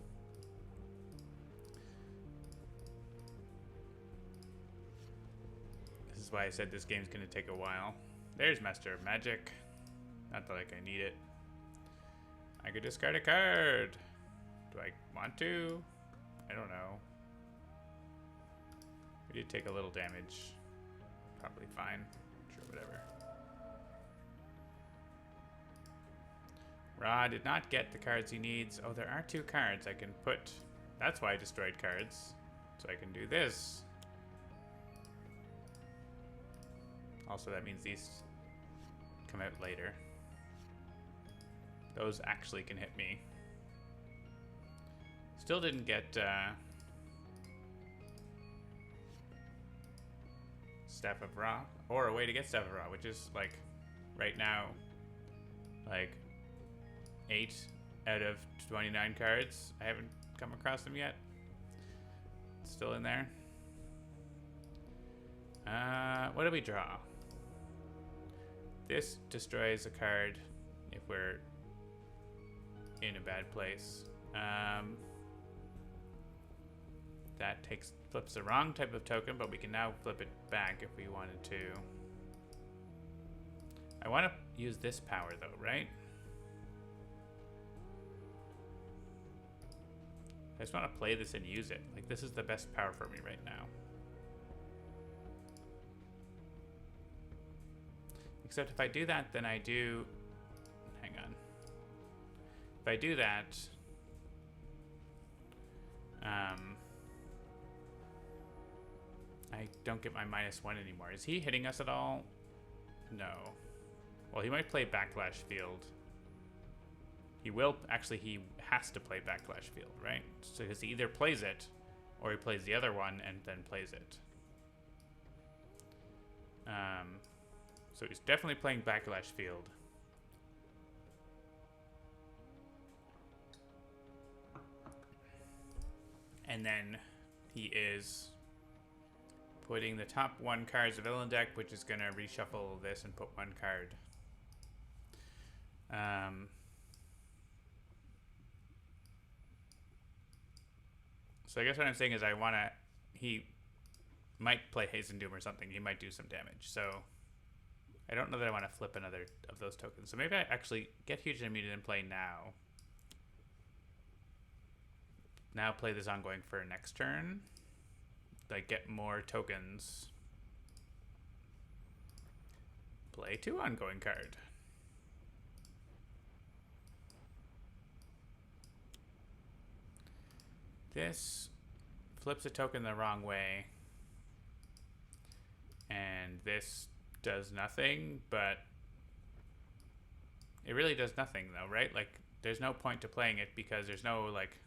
This is why I said this game's gonna take a while. There's Master of Magic. Not that like I need it. I could discard a card. Do I want to? I don't know. We did take a little damage. Probably fine. Sure, whatever. Ra did not get the cards he needs. Oh, there are 2 cards I can put. That's why I destroyed cards. So I can do this. Also, that means these come out later. Those actually can hit me. Still didn't get Staff of Ra, or a way to get Staff of Ra, which is like right now, like 8 out of 29 cards. I haven't come across them yet. It's still in there. What do we draw? This destroys a card if we're in a bad place. That flips the wrong type of token, but we can now flip it back if we wanted to. I want to use this power though, right? I just want to play this and use it. Like, this is the best power for me right now. Except if I do that, then I do... Hang on. If I do that... I don't get my -1 anymore. Is he hitting us at all? No. Well, he might play Backlash Field. He will... Actually, he has to play Backlash Field, right? So because he either plays it, or he plays the other one and then plays it. So he's definitely playing Backlash Field. And then he is putting the top 1 cards of villain deck, which is going to reshuffle this and put 1 card. So I guess what I'm saying is I want to... He might play Hasten Doom or something. He might do some damage. So I don't know that I want to flip another of those tokens. So maybe I actually get Huge and Muted and play now. Now play this ongoing for next turn. Like, get more tokens. Play 2 ongoing card. This flips a token the wrong way. And this does nothing, but it really does nothing though, right? Like, there's no point to playing it because there's no, like,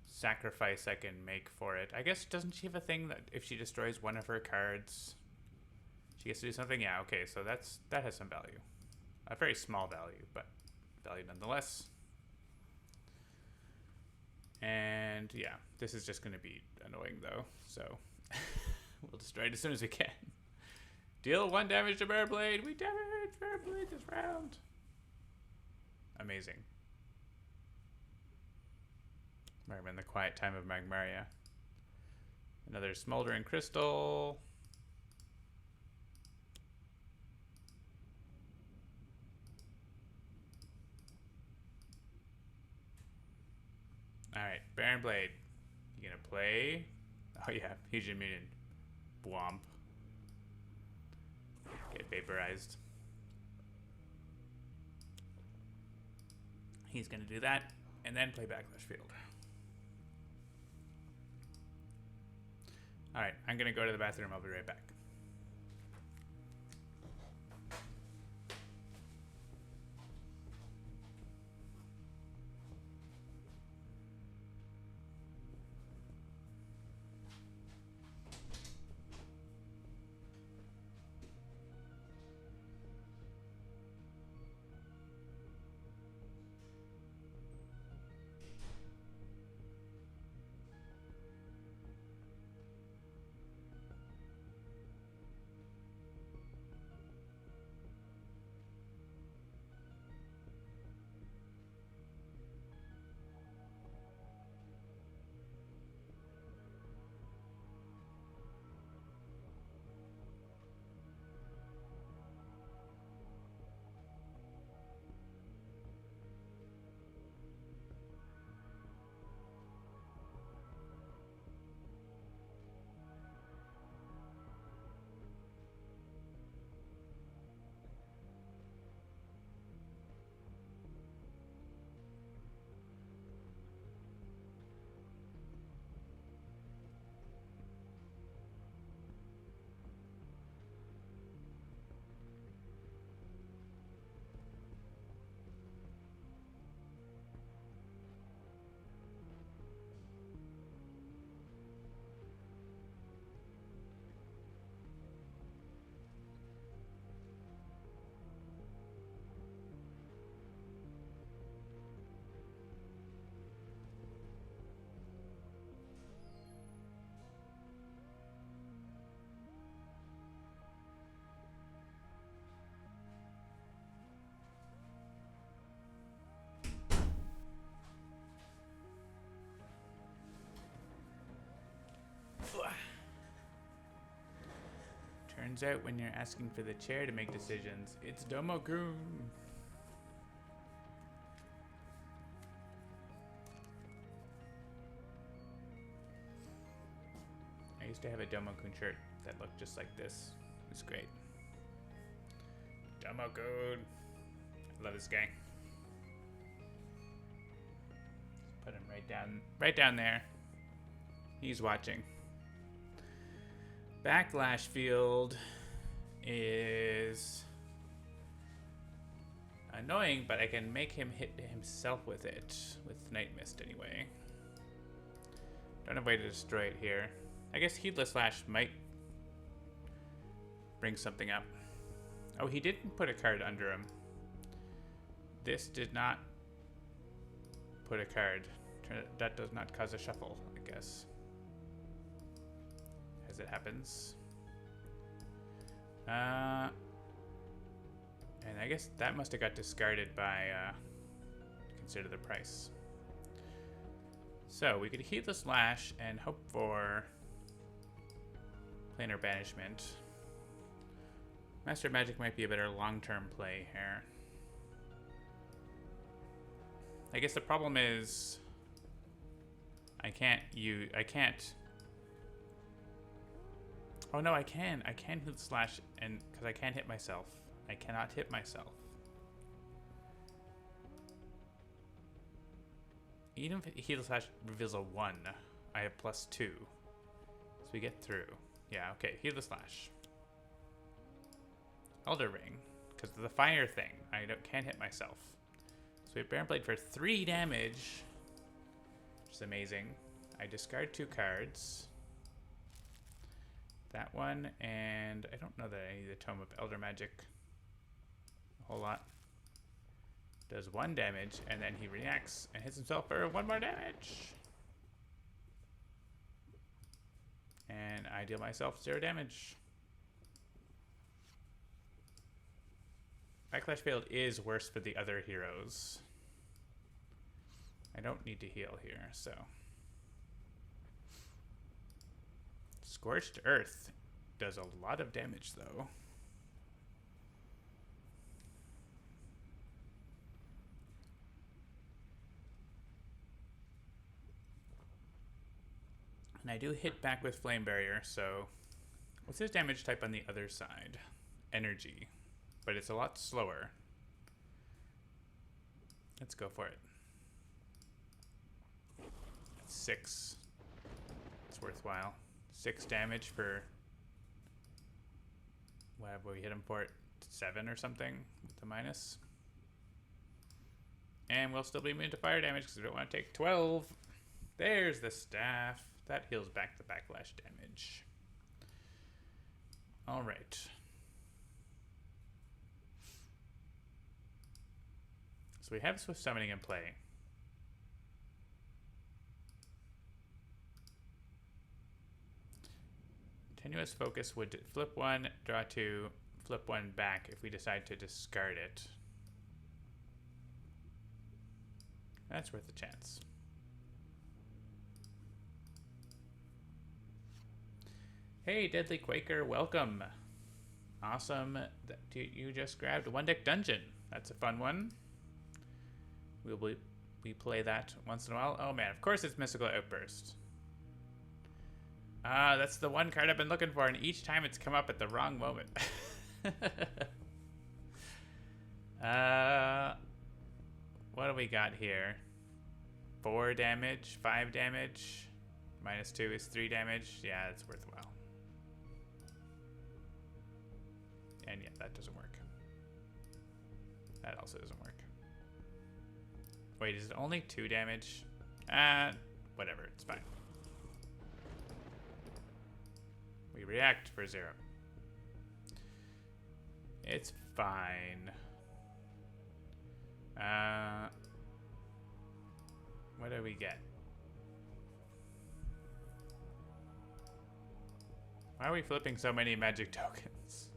sacrifice I can make for it. I guess, doesn't she have a thing that if she destroys one of her cards, she gets to do something? Yeah, okay, so that has some value. A very small value, but value nonetheless. And yeah, this is just going to be annoying though, so we'll destroy it as soon as we can. Deal 1 damage to Bearblade. We damage Bearblade this round. Amazing. We're in the quiet time of Magmaria. Another Smoldering Crystal. Alright, Baron Blade. You gonna play? Oh yeah, Huge and Mutant. Bwomp. Get vaporized. He's gonna do that, and then play Backlash Field. Alright, I'm gonna go to the bathroom. I'll be right back. Turns out when you're asking for the chair to make decisions, it's Domo-kun. I used to have a Domo-kun shirt that looked just like this. It was great. Domo-kun. I love this guy. Just put him right down there. He's watching. Backlash Field is annoying, but I can make him hit himself with it, with Nightmist anyway. Don't have a way to destroy it here. I guess Heedless Slash might bring something up. Oh, he didn't put a card under him. This did not put a card. That does not cause a shuffle, I guess. As it happens. And I guess that must have got discarded by consider the price. So we could Heedless Lash and hope for planar banishment. Master Magic might be a better long-term play here. I guess the problem is I can't. Oh no, I can hit slash, and because I can't hit myself. I cannot hit myself. Even if Heal Slash reveals a 1, I have +2. So we get through. Yeah, okay, Heal the Slash. Elder Ring, because of the fire thing. I can't hit myself. So we have Baron Blade for 3 damage, which is amazing. I discard 2 cards. That one, and I don't know that I need the Tome of Elder Magic a whole lot. Does 1 damage, and then he reacts and hits himself for 1 more damage. And I deal myself 0 damage. Backlash Field is worse for the other heroes. I don't need to heal here, so. Scorched Earth does a lot of damage, though. And I do hit back with Flame Barrier, so what's his damage type on the other side? Energy. But it's a lot slower. Let's go for it. 6. It's worthwhile. 6 damage for whatever we hit him for it. 7 or something with the minus. And we'll still be immune to fire damage because we don't want to take 12. There's the staff. That heals back the backlash damage. All right. So we have Swift Summoning in play. Tenuous Focus would flip 1, draw 2, flip 1 back if we decide to discard it. That's worth a chance. Hey, Deadly Quaker, welcome. Awesome that you just grabbed a 1-deck dungeon. That's a fun one. We play that once in a while. Oh man, of course it's Mystical Outburst. That's the one card I've been looking for, and each time it's come up at the wrong moment. What do we got here? 4 damage, 5 damage. -2 is 3 damage. Yeah, it's worthwhile. And yeah, that doesn't work. That also doesn't work. Wait, is it only 2 damage? Whatever, it's fine. We react for 0. It's fine. What do we get? Why are we flipping so many magic tokens?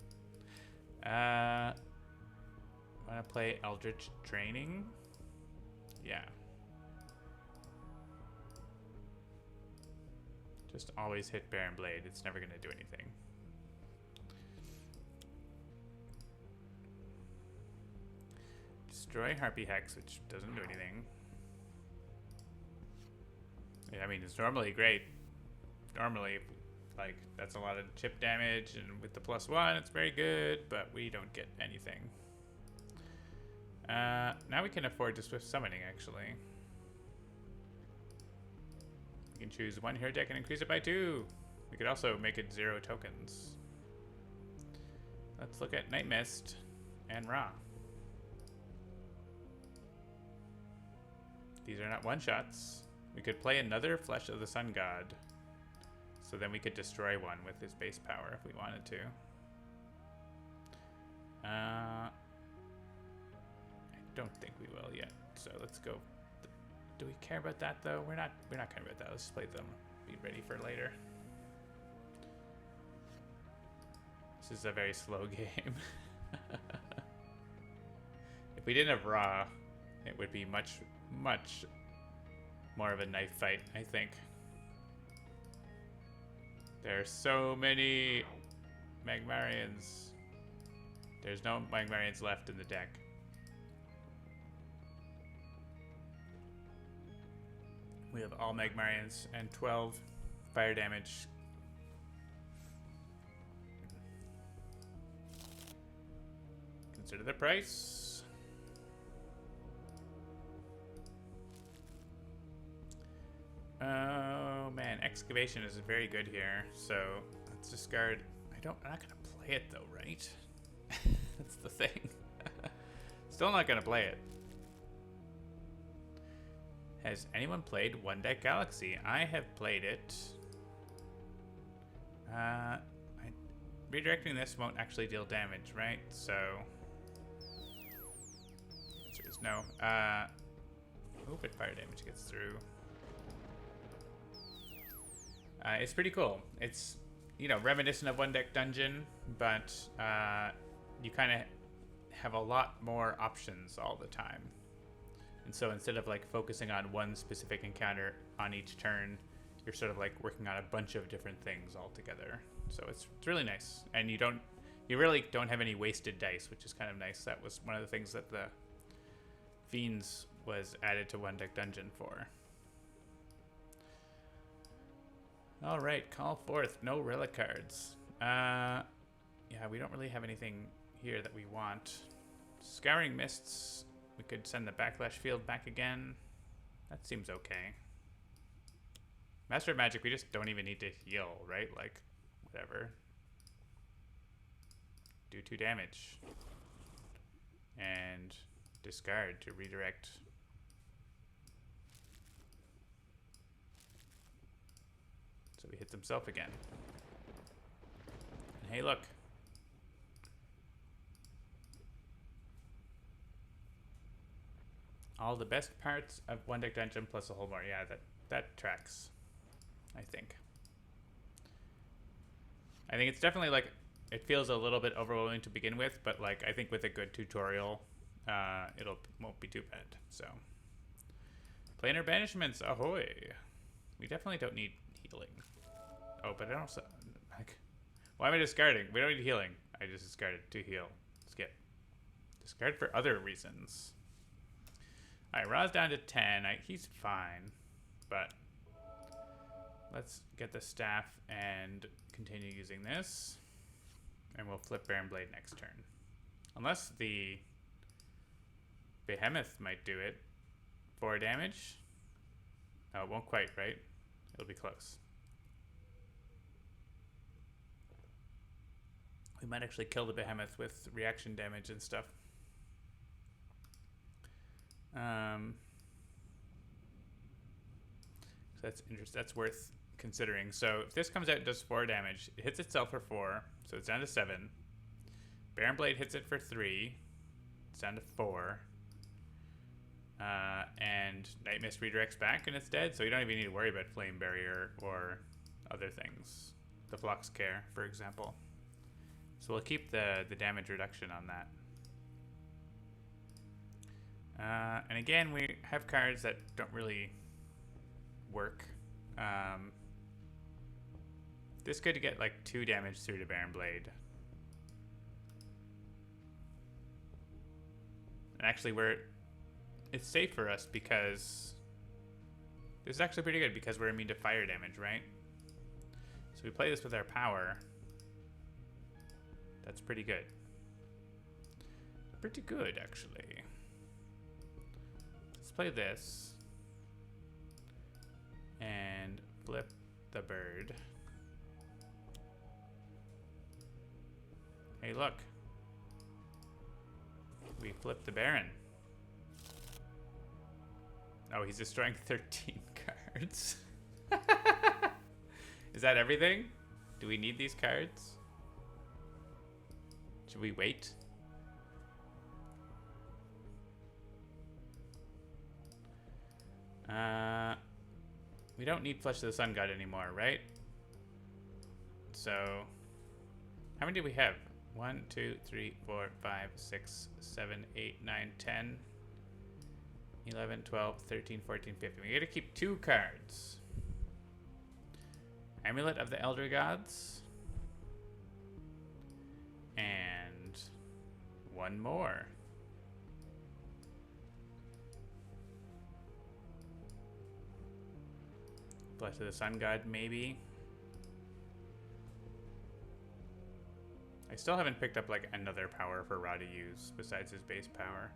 Want to play Eldritch Draining? Yeah. Just always hit Baron Blade. It's never going to do anything. Destroy Harpy Hex, which doesn't do anything. Yeah, I mean, it's normally great. Normally, like, that's a lot of chip damage, and with the +1, it's very good, but we don't get anything. Now we can afford to Swift Summoning, actually. We can choose 1 hero deck and increase it by 2. We could also make it 0 tokens. Let's look at Nightmist and Ra. These are not one-shots. We could play another Flesh of the Sun God. So then we could destroy one with his base power if we wanted to. I don't think we will yet. So let's go. Do we care about that though? We're not caring about that. Let's just play them. Be ready for later. This is a very slow game. If we didn't have Raw, it would be much more of a knife fight, I think. There are so many Magmarians. There's no Magmarians left in the deck. We have all Magmarians and 12 fire damage. Consider the price. Oh man, excavation is very good here. So let's discard. I'm not gonna play it though, right? That's the thing. Still not gonna play it. Has anyone played One Deck Galaxy? I have played it. Redirecting this won't actually deal damage, right? So answer is no. Hope it fire damage gets through. It's pretty cool. It's, you know, reminiscent of One Deck Dungeon, but you kind of have a lot more options all the time. And so instead of like focusing on one specific encounter on each turn, you're sort of like working on a bunch of different things all together. So it's really nice. And you really don't have any wasted dice, which is kind of nice. That was one of the things that the Fiends was added to One Deck Dungeon for. All right, call forth. No relic cards. Yeah, we don't really have anything here that we want. Scouring Mists. We could send the Backlash Field back again. That seems okay. Master of Magic, we just don't even need to heal, right? Like, whatever. Do 2 damage. And discard to redirect. So he hits himself again. And hey, look. All the best parts of One Deck Dungeon plus a whole more. Yeah, that tracks, I think. I think it's definitely like, it feels a little bit overwhelming to begin with, but like I think with a good tutorial, won't be too bad. So, planar banishments, ahoy! We definitely don't need healing. Oh, but I also like, why am I discarding? We don't need healing. I just discarded to heal. Skip. Discard for other reasons. All right, Ra's down to 10. He's fine, but let's get the staff and continue using this, and we'll flip Baron Blade next turn. Unless the Behemoth might do it. 4 damage. No, it won't quite, right? It'll be close. We might actually kill the Behemoth with reaction damage and stuff. So that's interesting. That's worth considering. So if this comes out and does 4 damage, it hits itself for 4, so it's down to 7. Baron Blade hits it for 3, it's down to 4. And Nightmist redirects back and it's dead, so you don't even need to worry about Flame Barrier or other things. The Flux Care, for example. So we'll keep the damage reduction on that. And again, we have cards that don't really work. This could get like 2 damage through to Baron Blade. And actually it's safe for us because this is actually pretty good because we're immune to fire damage, right? So we play this with our power. That's pretty good. Pretty good, actually. Let's play this. And flip the bird. Hey, look. We flipped the Baron. Oh, he's destroying 13 cards. Is that everything? Do we need these cards? Should we wait? don't need Flesh of the Sun God anymore, right? So, how many do we have? 1, 2, 3, 4, 5, 6, 7, 8, 9, 10, 11, 12, 13, 14, 15. We gotta keep 2 cards. Amulet of the Elder Gods. And 1 more. Flesh of the Sun God, maybe. I still haven't picked up like another power for Ra to use besides his base power.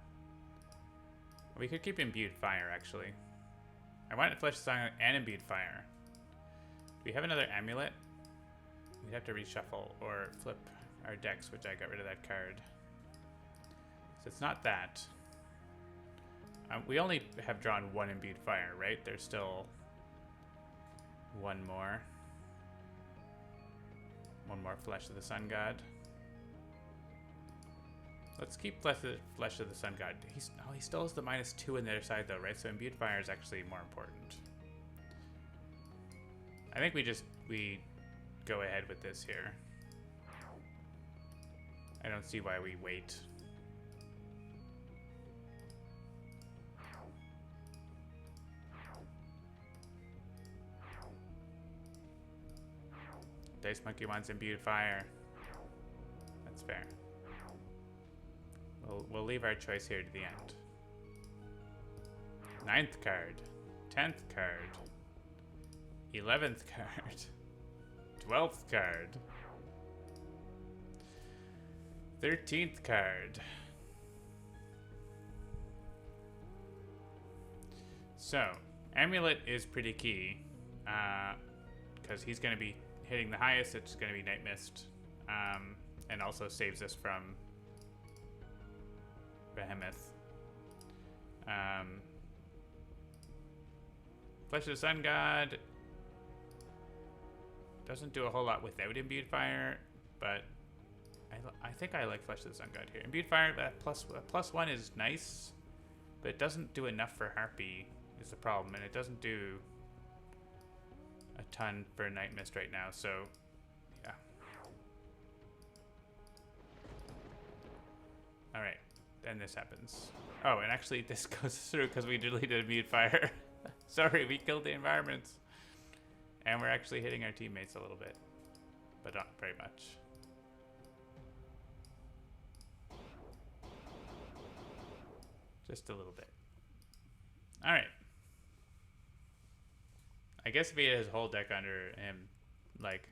We could keep Imbued Fire, actually. I want Flesh of the Sun and Imbued Fire. Do we have another amulet? We'd have to reshuffle or flip our decks, which I got rid of that card. So it's not that. We only have drawn 1 Imbued Fire, right? There's still 1 more. 1 more Flesh of the Sun God. Let's keep Flesh of the Sun God. He still has the -2 on the other side though, right? So Imbued Fire is actually more important. I think we go ahead with this here. I don't see why we wait. Dice Monkey wants Imbued Fire. That's fair. We'll leave our choice here to the end. 9th card. 10th card. 11th card. 12th card. 13th card. So, Amulet is pretty key. Because he's going to be hitting the highest. It's going to be Nightmist. And also saves us from Behemoth. Flesh of the Sun God doesn't do a whole lot without Imbued Fire, but I think I like Flesh of the Sun God here. Imbued Fire, +1 is nice, but it doesn't do enough for Harpy is the problem, and it doesn't do a ton for Nightmist right now, so yeah. Alright, then this happens. Oh, and actually this goes through because we deleted Imbued Fire. Sorry, we killed the environment. And we're actually hitting our teammates a little bit, but not very much. Just a little bit. Alright. I guess if he had his whole deck under him, like,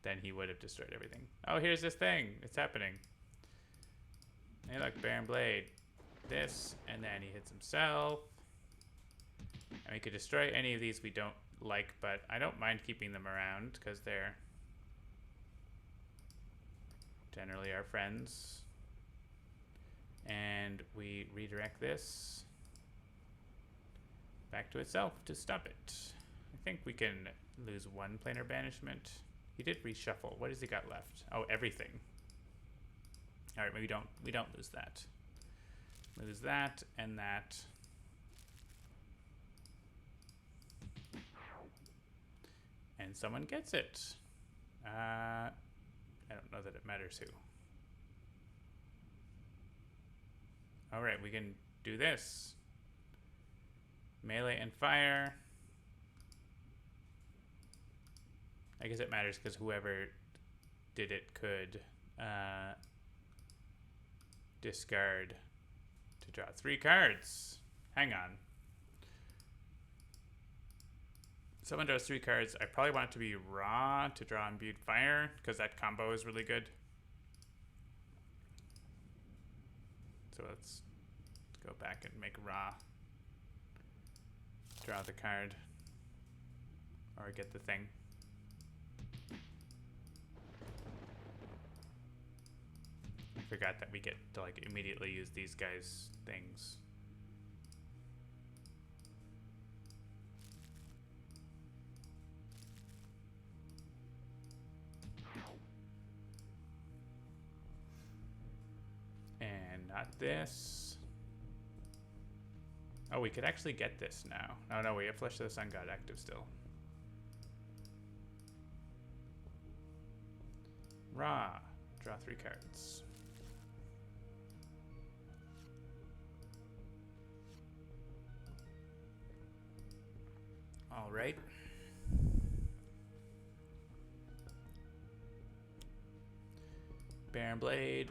then he would have destroyed everything. Oh, here's this thing. It's happening. Hey, look, Baron Blade. This, and then he hits himself. And we could destroy any of these we don't like, but I don't mind keeping them around because they're generally our friends. And we redirect this back to itself to stop it. I think we can lose 1 planar banishment. He did reshuffle. What has he got left? Oh, everything. All right, we don't lose that. Lose that and that. And someone gets it. I don't know that it matters who. All right, we can do this. Melee and fire. I guess it matters because whoever did it could discard to draw 3 cards. Hang on. Someone draws 3 cards. I probably want it to be Ra to draw Imbued Fire because that combo is really good. So let's go back and make Ra draw the card or get the thing. I forgot that we get to like immediately use these guys' things. And not this. Oh, we could actually get this now. Oh no, we have Flesh of the Sun God active still. Raw. Draw 3 cards. Alright. Baron Blade.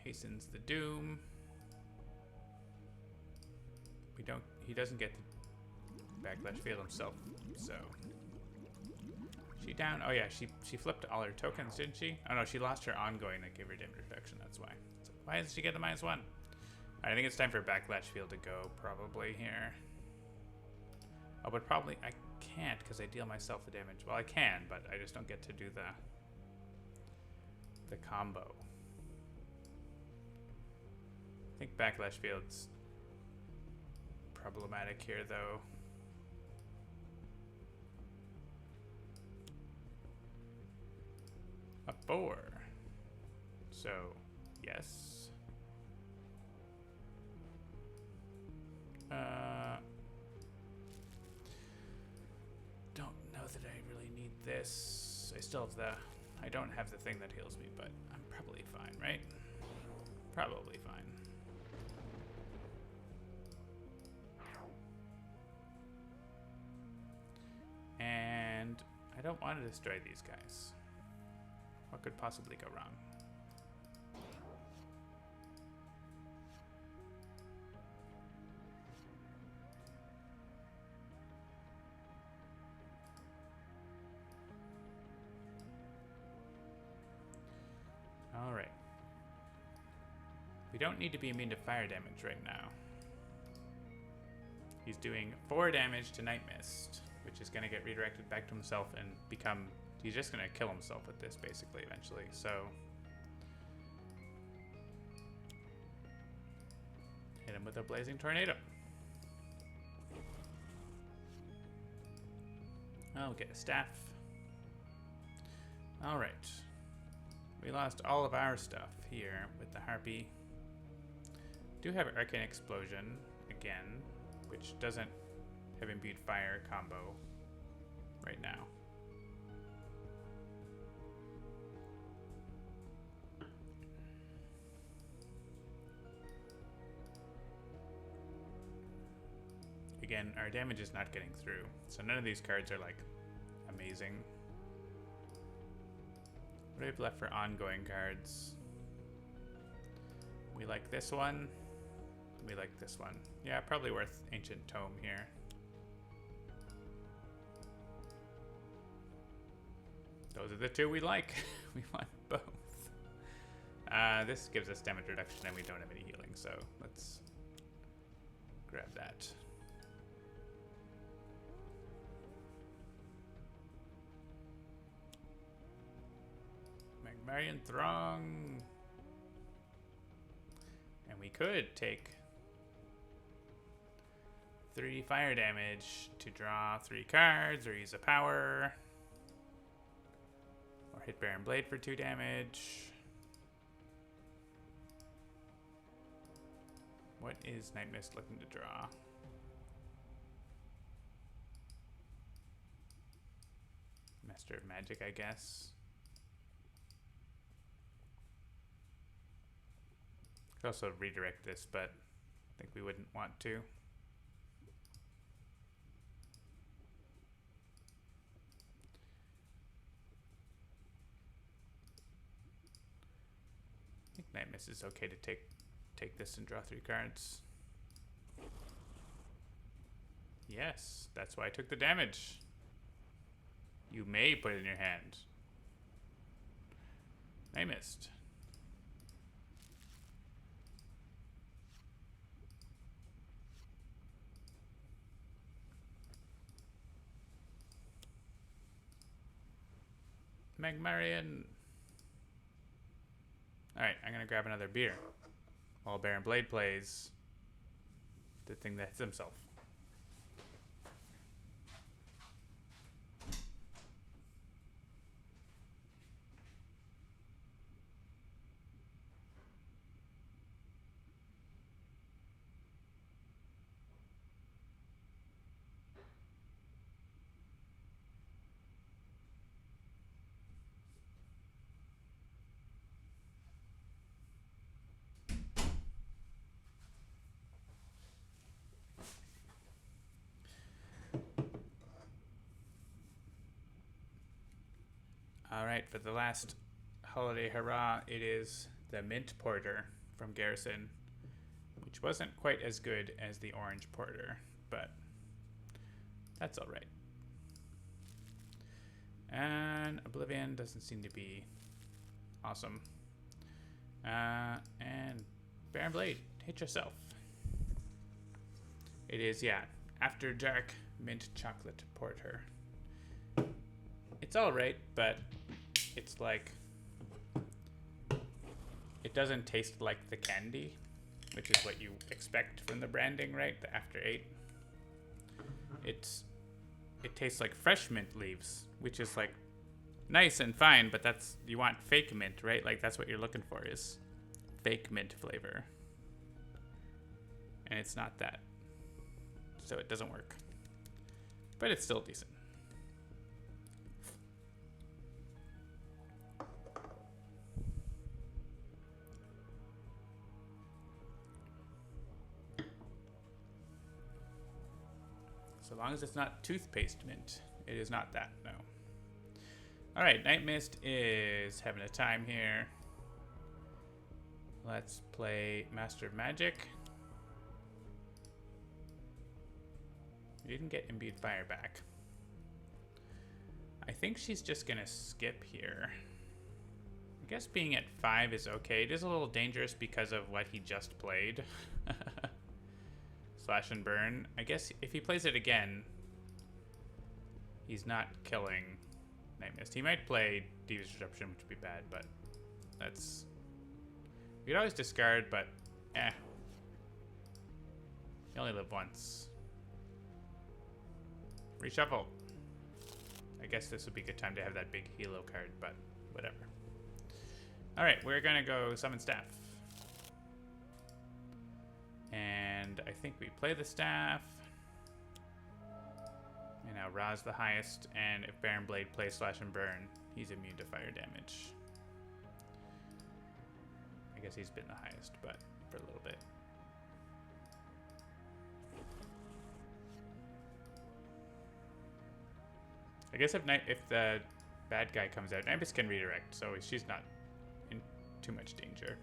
Hastens the Doom. He doesn't get the backlash field himself, so. She down, oh yeah, she flipped all her tokens, didn't she? Oh no, she lost her ongoing that gave her damage reduction, that's why. So why does she get the -1? I think it's time for backlash field to go, probably here. Oh, but probably, I can't because I deal myself the damage. Well, I can, but I just don't get to do the combo. I think backlash field's problematic here, though. A 4. So, yes. Don't know that I really need this. I still have I don't have the thing that heals me, but I'm probably fine, right? Probably fine. And I don't want to destroy these guys. What could possibly go wrong? All right. We don't need to be immune to fire damage right now. He's doing 4 damage to Nightmist, which is going to get redirected back to himself and become... He's just going to kill himself with this, basically, eventually. So... hit him with a Blazing Tornado. I'll get a staff. Alright. We lost all of our stuff here with the Harpy. Do have Arcane Explosion again, which doesn't have Imbued Fire combo right now. Again, our damage is not getting through, so none of these cards are like amazing. What do we have left for ongoing cards? We like this one. We like this one. Yeah, probably worth Ancient Tome here. Those are the 2 we like. We want both. This gives us damage reduction and we don't have any healing, so let's grab that. Magmarian Throng. And we could take 3 fire damage to draw 3 cards, or use a power, or hit Baron Blade for 2 damage. What is Nightmist looking to draw? Master of Magic, I guess. Could also redirect this, but I think we wouldn't want to. I think Nightmist is okay to take this and draw 3 cards. Yes, that's why I took the damage. You may put it in your hand. Nightmist. Magmarian. Alright, I'm gonna grab another beer while Baron Blade plays the thing that hits himself. Alright, for the last holiday hurrah, it is the Mint Porter from Garrison, which wasn't quite as good as the Orange Porter, but that's alright. And Oblivion doesn't seem to be awesome. And Baron Blade, hit yourself. It is, yeah, After Dark Mint Chocolate Porter. It's alright, but it's like, it doesn't taste like the candy, which is what you expect from the branding, right? The After 8. It tastes like fresh mint leaves, which is like nice and fine, but that's, you want fake mint, right? Like that's what you're looking for, is fake mint flavor. And it's not that. So it doesn't work. But it's still decent. So long as it's not toothpaste mint, it is not that, no. Alright, Nightmist is having a time here. Let's play Master of Magic. You didn't get Imbued Fire back. I think she's just gonna skip here. I guess being at 5 is okay. It is a little dangerous because of what he just played. Slash and burn. I guess if he plays it again, he's not killing Nightmist. He might play Thieves' Disruption, which would be bad, but that's... You could always discard, but eh. You only live once. Reshuffle. I guess this would be a good time to have that big Hilo card, but whatever. Alright, we're gonna go Summon Staff. And I think we play the Staff. And now Ra's the highest, and if Baron Blade plays Slash and Burn, he's immune to fire damage. I guess he's been the highest, but for a little bit. I guess if the bad guy comes out, Nightmist can redirect, so she's not in too much danger.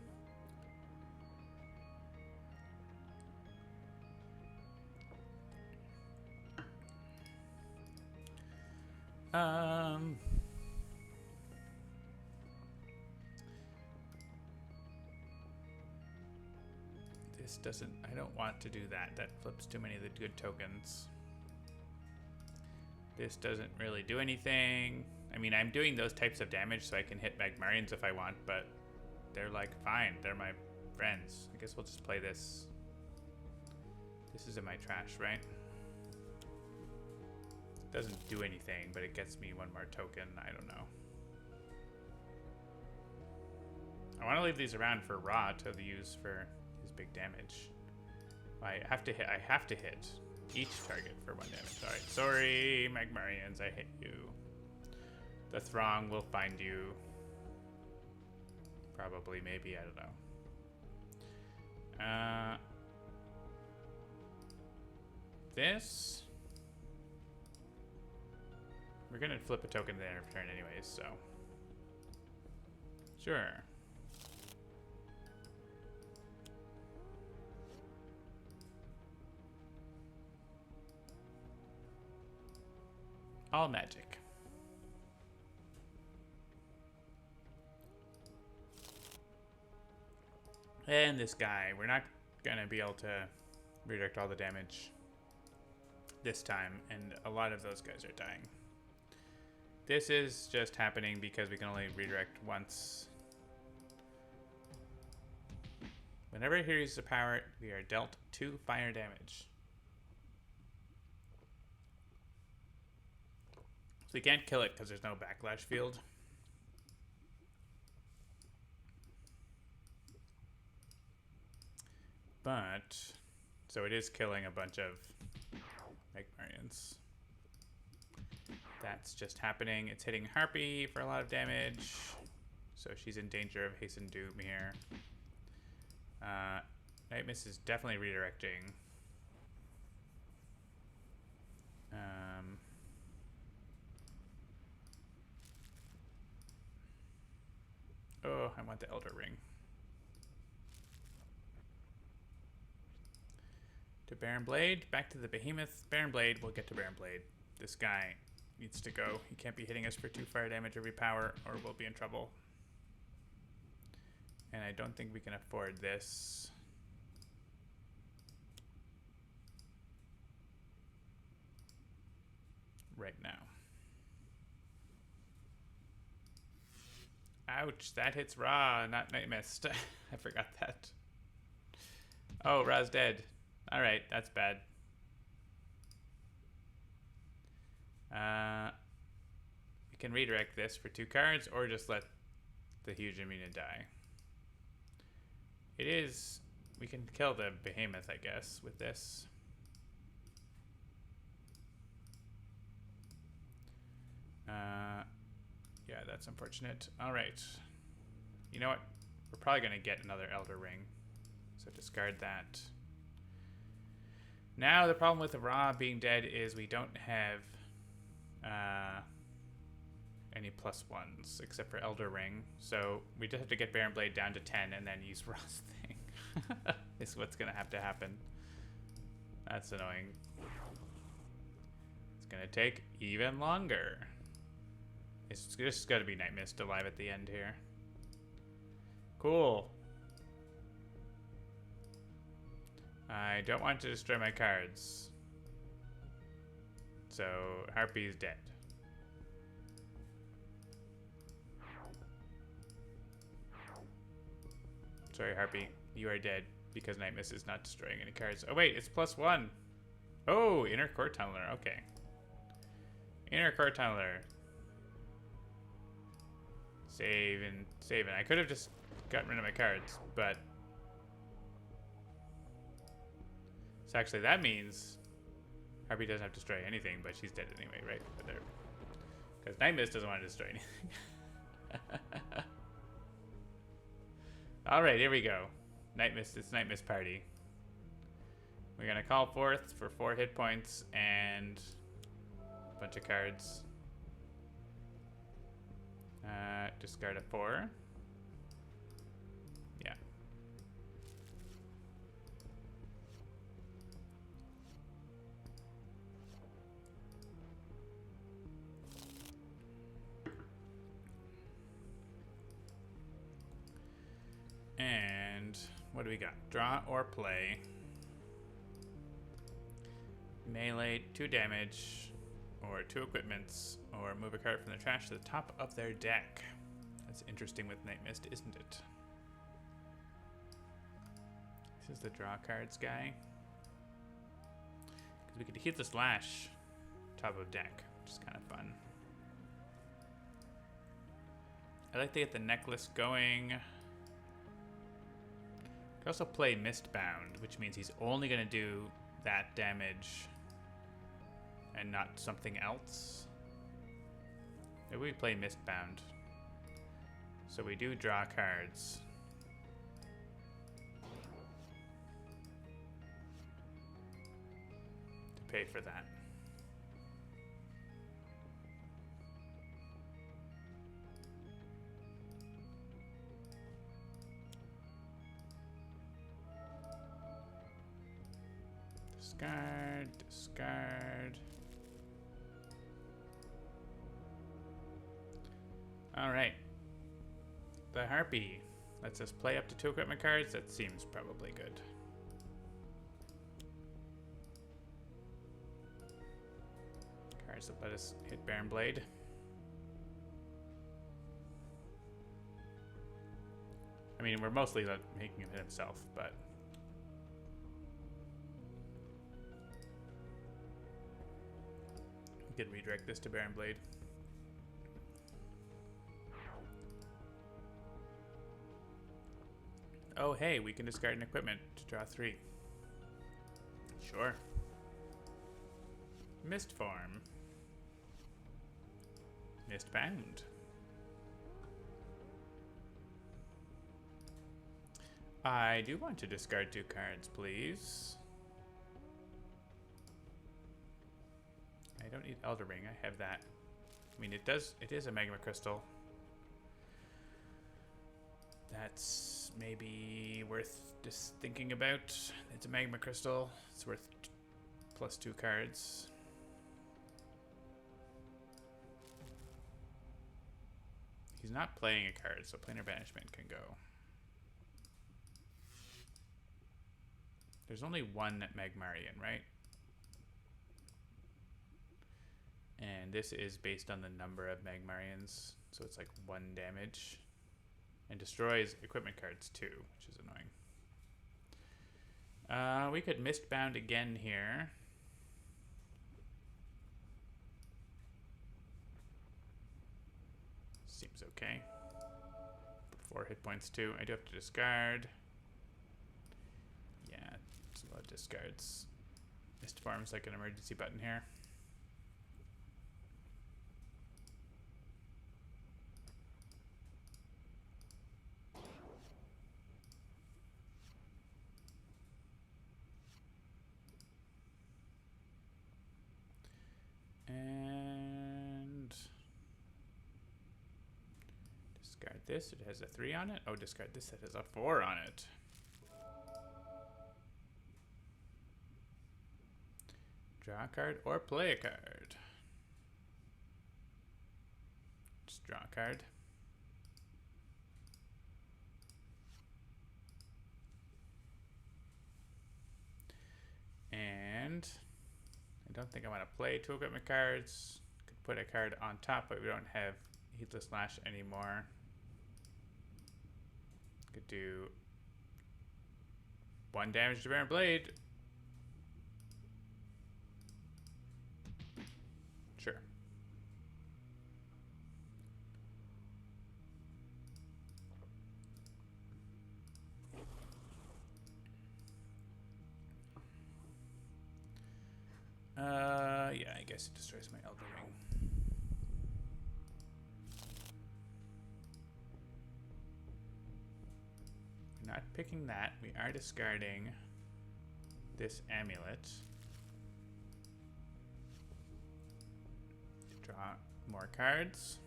This doesn't, I don't want to do that. That flips too many of the good tokens. This doesn't really do anything. I mean, I'm doing those types of damage so I can hit Magmarians if I want, but they're like, fine, they're my friends. I guess we'll just play this. This is in my trash, right? Doesn't do anything, but it gets me one more token. I don't know. I want to leave these around for Ra to use for his big damage. I have to hit each target for 1 damage. Alright, sorry, Magmarians, I hit you. The Throng will find you. Probably, maybe, I don't know. This... We're gonna flip a token at the end of turn anyways, so... Sure. All magic. And this guy, we're not gonna be able to redirect all the damage this time, and a lot of those guys are dying. This is just happening because we can only redirect once. Whenever he uses a power, we are dealt 2 fire damage. So we can't kill it because there's no backlash field. But, so it is killing a bunch of Magmarians. That's just happening. It's hitting Harpy for a lot of damage. So she's in danger of Hasten Doom here. Nightmist is definitely redirecting. Oh, I want the Elder Ring. To Baron Blade. Back to the Behemoth. Baron Blade. We'll get to Baron Blade. This guy needs to go. He can't be hitting us for 2 fire damage every power, or we'll be in trouble. And I don't think we can afford this. Right now. Ouch, that hits Ra, not Nightmist. I forgot that. Oh, Ra's dead. Alright, that's bad. We can redirect this for 2 cards, or just let the huge Amina die. It is... We can kill the Behemoth, I guess, with this. Yeah, that's unfortunate. Alright. You know what? We're probably going to get another Elder Ring. So discard that. Now the problem with the Ra being dead is we don't have any +1s except for Elder Ring. So we just have to get Baron Blade down to 10 and then use Ra's thing. Is what's going to have to happen. That's annoying. It's going to take even longer. It's just got to be Nightmist alive at the end here. Cool. I don't want to destroy my cards. So, Harpy is dead. Sorry, Harpy. You are dead because Nightmist is not destroying any cards. Oh, wait. It's +1. Oh, Inner Core Tunneler. Okay. Inner Core Tunneler. Saving. I could have just gotten rid of my cards, but... So actually that means Harpy doesn't have to destroy anything, but she's dead anyway, right? Because Nightmist doesn't want to destroy anything. Alright, here we go. Nightmist, it's Nightmist party. We're going to call forth for 4 hit points and a bunch of cards. Discard a 4. Yeah. And what do we got? Draw or play. Melee, 2 damage, or 2 equipments, or move a card from the trash to the top of their deck. That's interesting with Nightmist, isn't it? This is the draw cards guy. Because we could hit the slash top of deck, which is kind of fun. I like to get the necklace going. Could also play Mistbound, which means he's only going to do that damage and not something else. Maybe we play Mistbound. So we do draw cards. To pay for that. Discard, discard. Alright. The Harpy lets us play up to 2 equipment cards. That seems probably good. Cards that let us hit Baron Blade. I mean, we're mostly making him hit himself, but... we can redirect this to Baron Blade. Oh, hey, we can discard an equipment to draw 3. Sure. Mist form. Mistbound. I do want to discard 2 cards, please. I don't need Elder Ring. I have that. I mean, it is a Magma Crystal. That's maybe worth just thinking about. It's a magma crystal. It's worth +2 cards. He's not playing a card, so planar banishment can go. There's only one Magmarian, right? And this is based on the number of Magmarians, so it's like 1 damage. And destroys equipment cards too, which is annoying. We could Mistbound again here. Seems okay. 4 hit points too. I do have to discard. Yeah, it's a lot of discards. Mistform's like an emergency button here. And discard this. It has a 3 on it. Oh, discard this. It has a 4 on it. Draw a card or play a card. Just draw a card. And I don't think I want to play 2 equipment cards. Could put a card on top, but we don't have Heedless Lash anymore. Could do 1 damage to Baron Blade. Sure. Yeah, I guess it destroys my Elder Ring. We're not picking that. We are discarding this amulet. Draw more cards.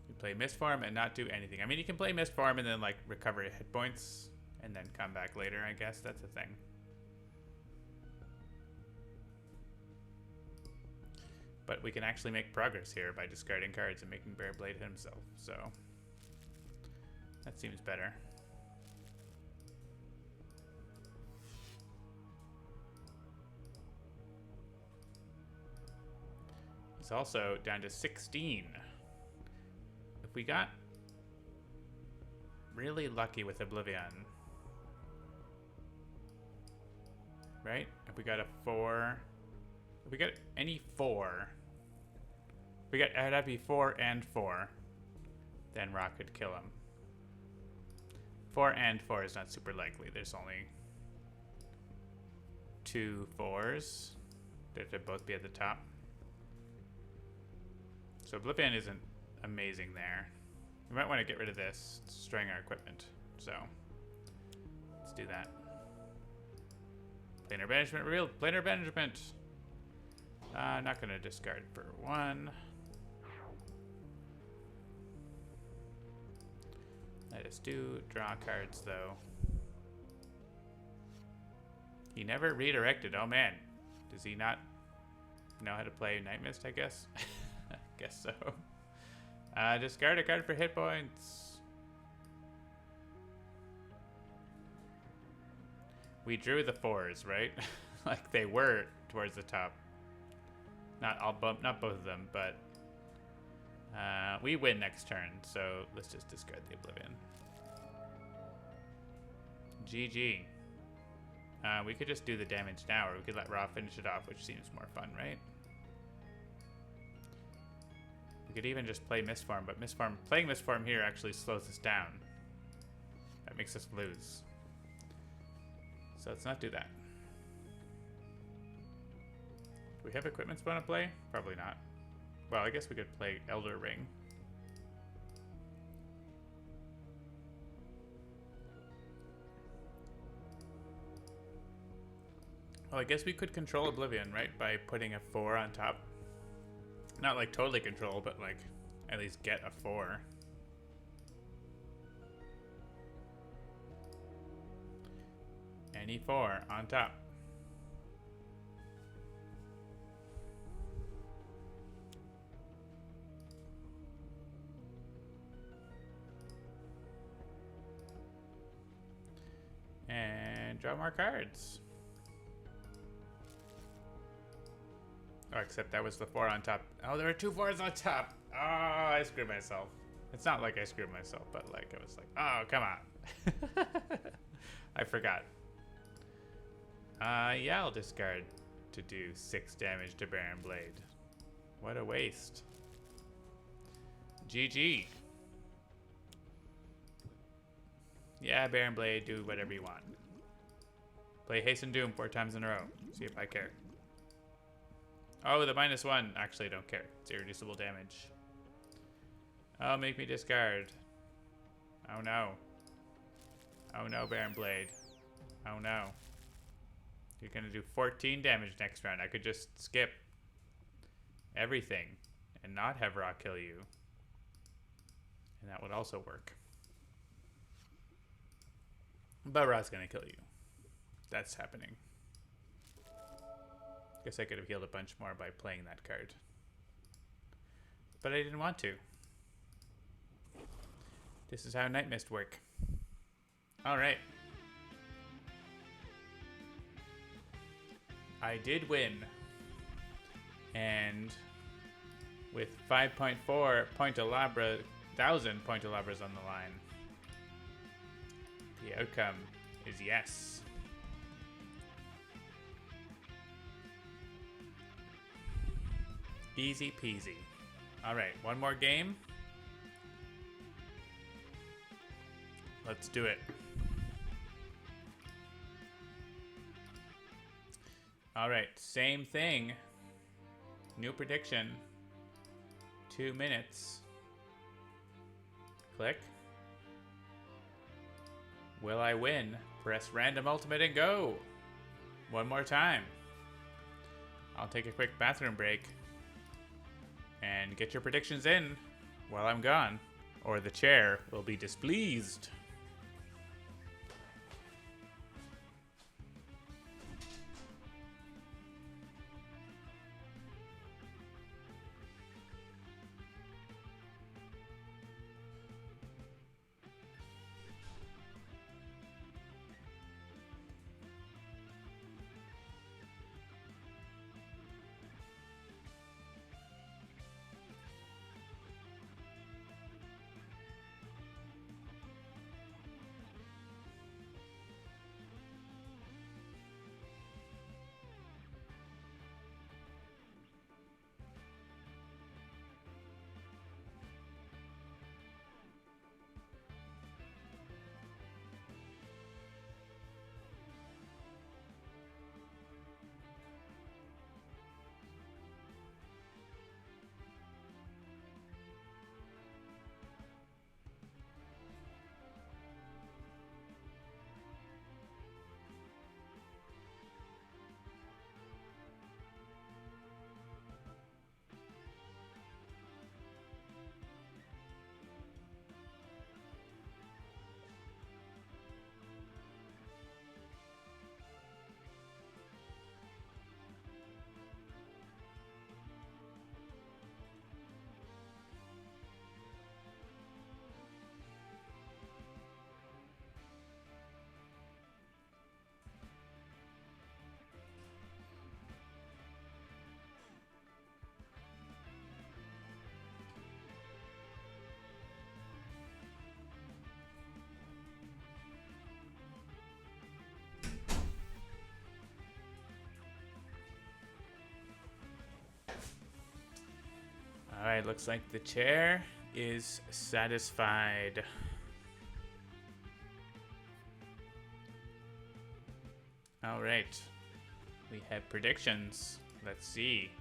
You play Mistform and not do anything. I mean, you can play Mistform and then like recover hit points and then come back later, I guess. That's a thing. But we can actually make progress here by discarding cards and making Bear Blade himself, so that seems better. It's also down to 16. If we got really lucky with Oblivion, right? If we got a 4, if we got any 4, we got, it'd have to be 4 and 4. Then Rock could kill him. 4 and 4 is not super likely. There's only 2 4s. They'd both be at the top. So Oblivion isn't amazing there. We might want to get rid of this, destroying our equipment. So let's do that. Planar Banishment revealed. Planar Banishment. Not going to discard for 1. Let us do draw cards, though. He never redirected. Oh, man. Does he not know how to play Nightmist, I guess? I guess so. Discard a card for hit points. We drew the 4s, right? Like, they were towards the top. Not both of them, but we win next turn, so let's just discard the Oblivion. GG. We could just do the damage now, or we could let Ra finish it off, which seems more fun, right? We could even just play Mistform, but playing Mistform here actually slows us down. That makes us lose. So let's not do that. Do we have equipment spawn to play? Probably not. Well, I guess we could play Elder Ring. Well, I guess we could control Oblivion, right? By putting a 4 on top. Not like totally control, but like at least get a 4. Any 4 on top. And draw more cards. Oh, except that was the 4 on top. Oh, there are 2 4s on top. Oh, I screwed myself. It's not like I screwed myself, but like it was like, oh, come on. I forgot. Yeah, I'll discard to do 6 damage to Baron Blade. What a waste. GG. Yeah, Baron Blade, do whatever you want. Play Hasten Doom 4 times in a row. See if I care. Oh, the -1. Actually, I don't care. It's irreducible damage. Oh, make me discard. Oh no. Oh no, Baron Blade. Oh no. You're gonna do 14 damage next round. I could just skip everything and not have Ra kill you. And that would also work. But Ra's gonna kill you. That's happening. Guess I could have healed a bunch more by playing that card. But I didn't want to. This is how Nightmist work. Alright. I did win. And with 5.4 Pointalabra, 1,000 Pointalabras on the line, the outcome is yes. Easy peasy. Alright, one more game. Let's do it. Alright, same thing. New prediction. 2 minutes. Click. Will I win? Press random ultimate and go. One more time. I'll take a quick bathroom break. And get your predictions in while I'm gone, or the chair will be displeased. Alright, looks like the chair is satisfied. Alright, we have predictions. Let's see.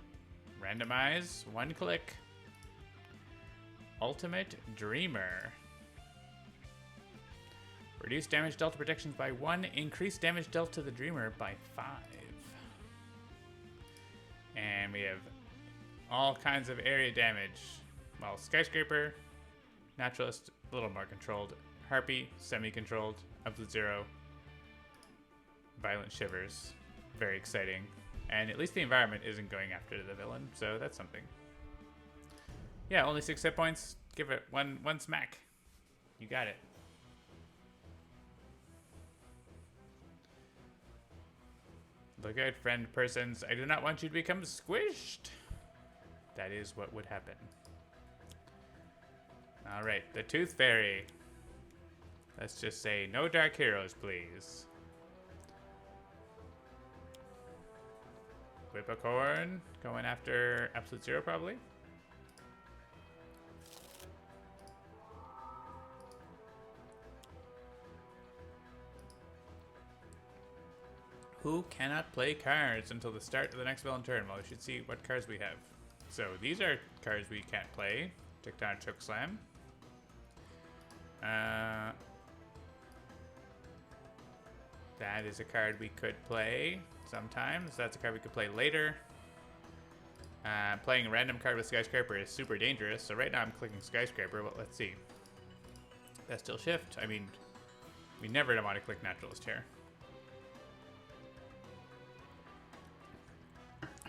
Randomize, 1 click. Ultimate Dreamer. Reduce damage dealt to predictions by 1, increase damage dealt to the Dreamer by 5. And we have all kinds of area damage. Well, Skyscraper, Naturalist, a little more controlled. Harpy, semi-controlled, up to 0. Violent Shivers. Very exciting. And at least the environment isn't going after the villain, so that's something. Yeah, only 6 hit points. Give it one smack. You got it. Look out, friend persons. I do not want you to become squished. That is what would happen. Alright, the Tooth Fairy. Let's just say no Dark Heroes, please. Whippocorn going after Absolute Zero, probably. Who cannot play cards until the start of the next villain turn? Well, we should see what cards we have. So these are cards we can't play. Tectonic Chokeslam. That is a card we could play sometimes. That's a card we could play later. Playing a random card with Skyscraper is super dangerous. So right now I'm clicking Skyscraper. Well, let's see. That's still Shift. I mean, we never want to click Naturalist here.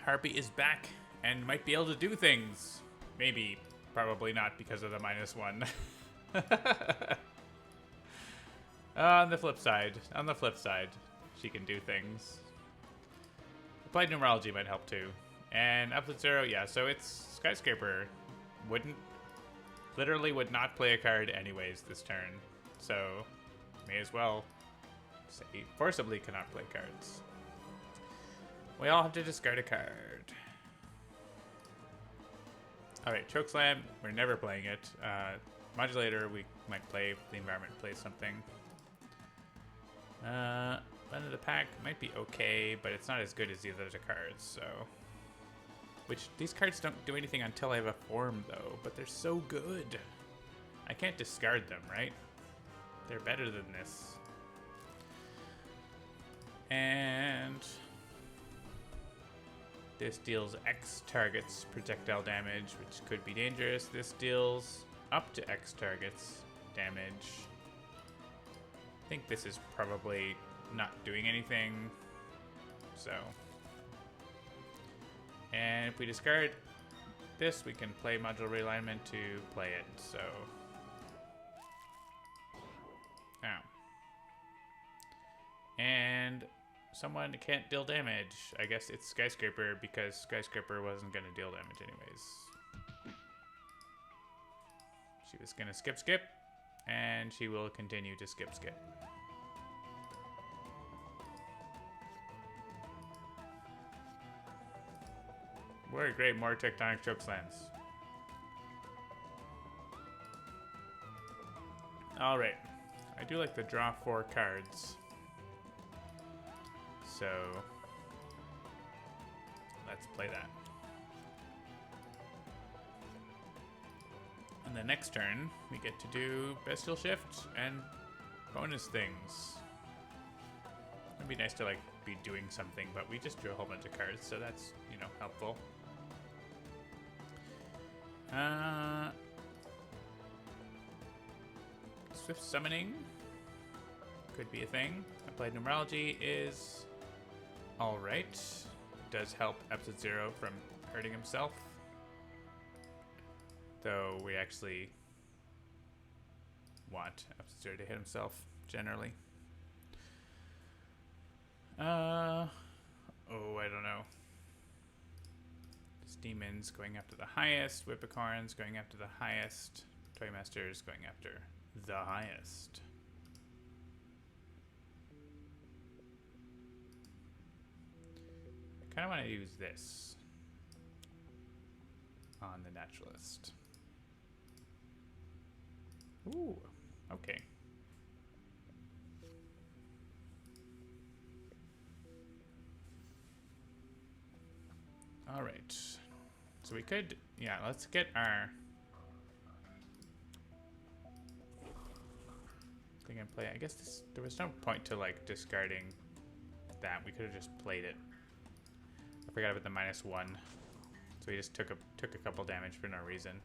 Harpy is back and might be able to do things. Maybe, probably not because of the -1. On the flip side, she can do things. Applied Numerology might help too. And Absolute Zero, yeah, so it's Skyscraper literally would not play a card anyways this turn. So, may as well say forcibly cannot play cards. We all have to discard a card. Alright, Chokeslam, we're never playing it. Modulator, we might play if the environment plays something. End of the pack might be okay, but it's not as good as the other cards, so. Which, these cards don't do anything until I have a form, though, but they're so good. I can't discard them, right? They're better than this. And this deals X targets projectile damage, which could be dangerous. This deals up to X targets damage. I think this is probably not doing anything. So. And if we discard this, we can play Modular Realignment to play it, so. Ow. And someone can't deal damage. I guess it's Skyscraper because Skyscraper wasn't going to deal damage anyways. She was going to skip, and she will continue to skip. We're great, more Tectonic Chokeslams. Alright. I do like to draw 4 cards. So let's play that. And the next turn, we get to do Bestial Shift and bonus things. It'd be nice to like be doing something, but we just drew a whole bunch of cards, so that's, you know, helpful. Swift Summoning could be a thing. Applied Numerology is alright. Does help Absolute Zero from hurting himself. Though we actually want Absolute Zero to hit himself, generally. Oh, I don't know. Demons going after the highest. Whippocorns going after the highest. Toymasters going after the highest. I kind of want to use this on the Naturalist. Ooh, okay. All right. So we could, yeah, let's get our thing in play. I guess there was no point to like discarding that. We could have just played it. I forgot about the -1. So we just took a couple damage for no reason.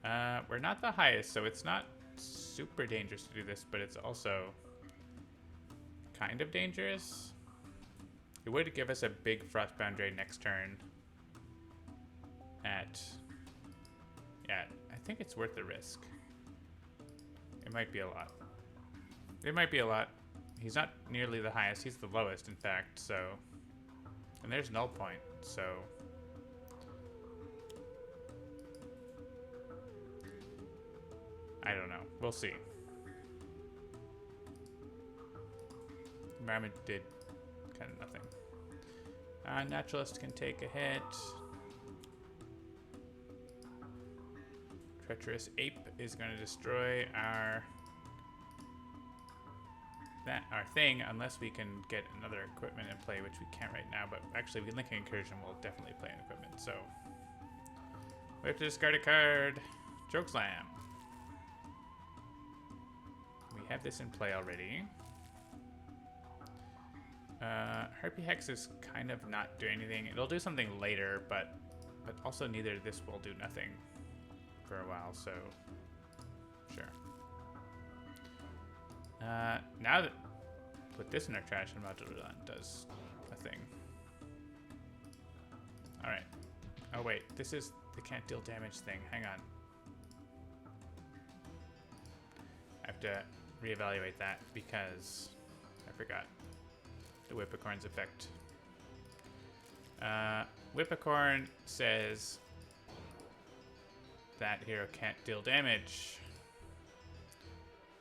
We're not the highest, so it's not super dangerous to do this, but it's also kind of dangerous. It would give us a big Frostbound Drain next turn. Yeah, I think it's worth the risk. It might be a lot. It might be a lot. He's not nearly the highest. He's the lowest, in fact, so... And there's Null Point, so... I don't know. We'll see. Environment did kind of nothing. Naturalist can take a hit. Treacherous Ape is going to destroy our thing, unless we can get another equipment in play, which we can't right now. But actually, with Linking Incursion, we'll definitely play an equipment. So we have to discard a card. Chokeslam. We have this in play already. Harpy Hex is kind of not doing anything. It'll do something later, but also neither this will do nothing for a while, so sure. Now that put this in our trash and Modulon does a thing. Alright. Oh wait, this is the can't deal damage thing. Hang on. I have to reevaluate that because I forgot the Whippocorn's effect. Whippocorn says that hero can't deal damage.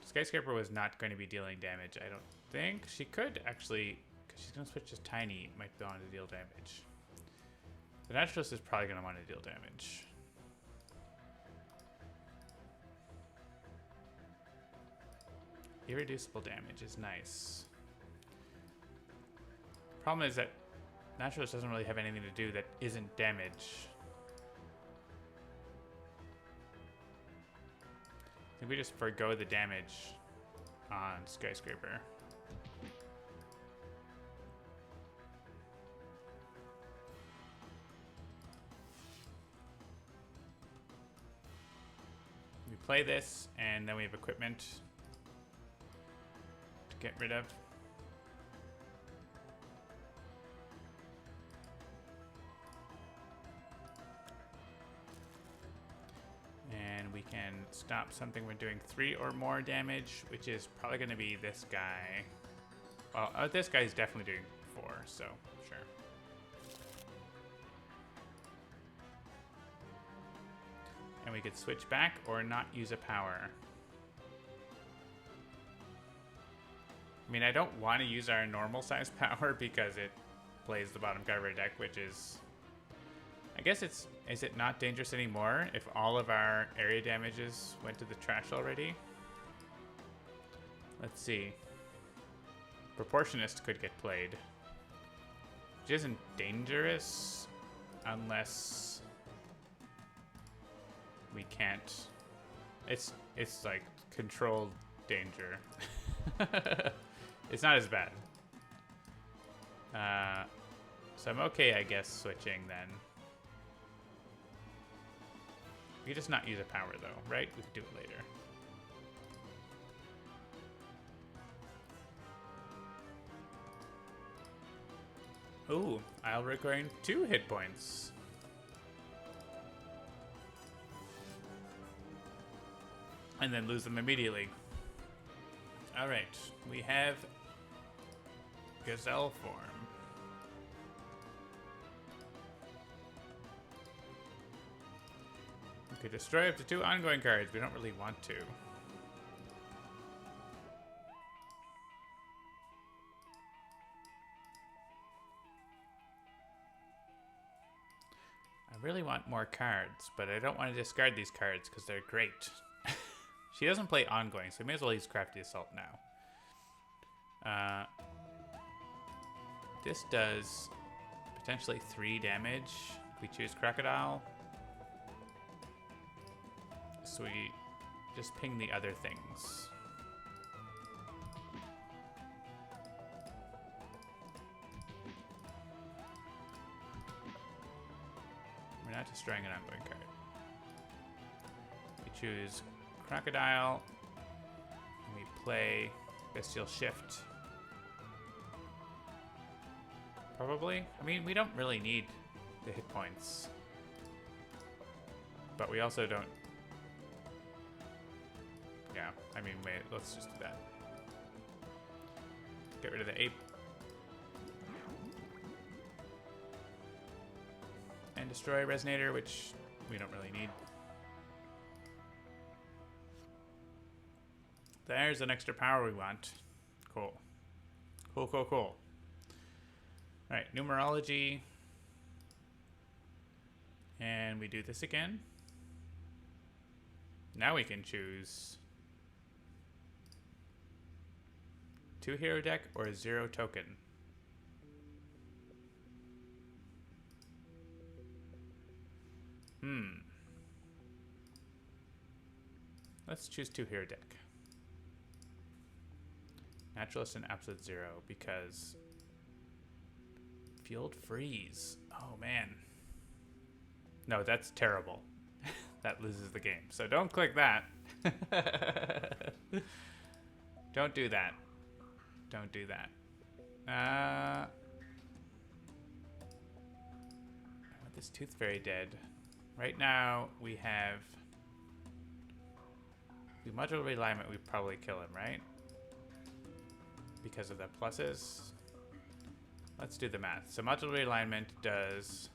Skyscraper was not going to be dealing damage, I don't think. She could actually, because she's going to switch to Tiny, might be wanting to deal damage. The Naturalist is probably going to want to deal damage. Irreducible damage is nice. Problem is that Naturalist doesn't really have anything to do that isn't damage. I think we just forgo the damage on Skyscraper. We play this, and then we have equipment to get rid of. And we can stop something when doing 3 or more damage, which is probably going to be this guy. Well, this guy's definitely doing 4, so sure. And we could switch back or not use a power. I mean, I don't want to use our normal size power because it plays the bottom card of our deck, which is... I guess is it not dangerous anymore if all of our area damages went to the trash already? Let's see. Proportionist could get played, which isn't dangerous unless we can't. It's like controlled danger. It's not as bad. So I'm okay, I guess, switching then. We could just not use a power though, right? We could do it later. Ooh, I'll regain 2 hit points. And then lose them immediately. Alright, we have Gazelle form. We could destroy up to 2 ongoing cards. We don't really want to. I really want more cards, but I don't want to discard these cards because they're great. She doesn't play ongoing, so we may as well use Crafty Assault now. This does potentially 3 damage. We choose Crocodile. So we just ping the other things. We're not destroying an ongoing card. We choose Crocodile, and we play Bestial Shift. Probably. I mean, we don't really need the hit points. But we also don't... Yeah, I mean, wait, let's just do that. Get rid of the ape. And destroy Resonator, which we don't really need. There's an extra power we want. Cool. Cool, cool, cool. Alright, numerology. And we do this again. Now we can choose 2 hero deck or 0 token. Let's choose 2 hero deck. Naturalist and Absolute 0 because Field Freeze. Oh man. No, that's terrible. That loses the game. So don't click that. Don't do that. Don't do that. I want this Tooth Fairy dead. Right now we have... If we modular realignment, we probably kill him, right? Because of the pluses. Let's do the math. So modular realignment does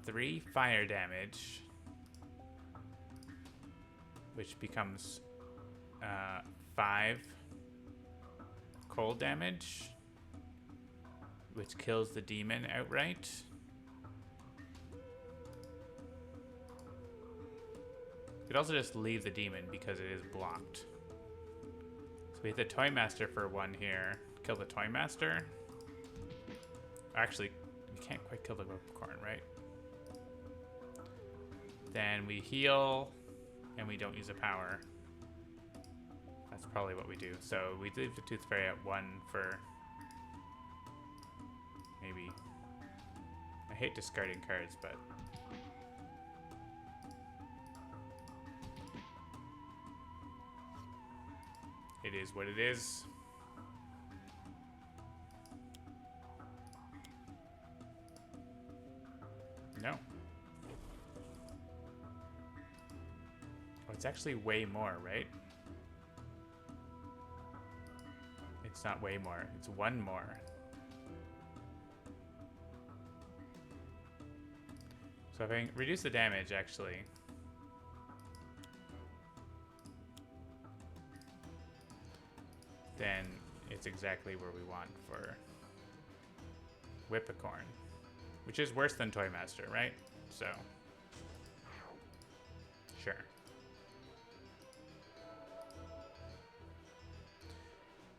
3 fire damage, which becomes 5 cold damage, which kills the demon outright. You could also just leave the demon because it is blocked. So we hit the Toy Master for 1 here. Kill the Toy Master. Actually, we can't quite kill the Whipcorn, right? Then we heal, and we don't use a power. That's probably what we do. So we leave the Tooth Fairy at 1 for... maybe... I hate discarding cards, but... it is what it is. No. Oh, it's actually way more, right? It's not way more. It's 1 more. So if I reduce the damage, actually... then it's exactly where we want for Whipcorn, which is worse than Toy Master, right? So, sure.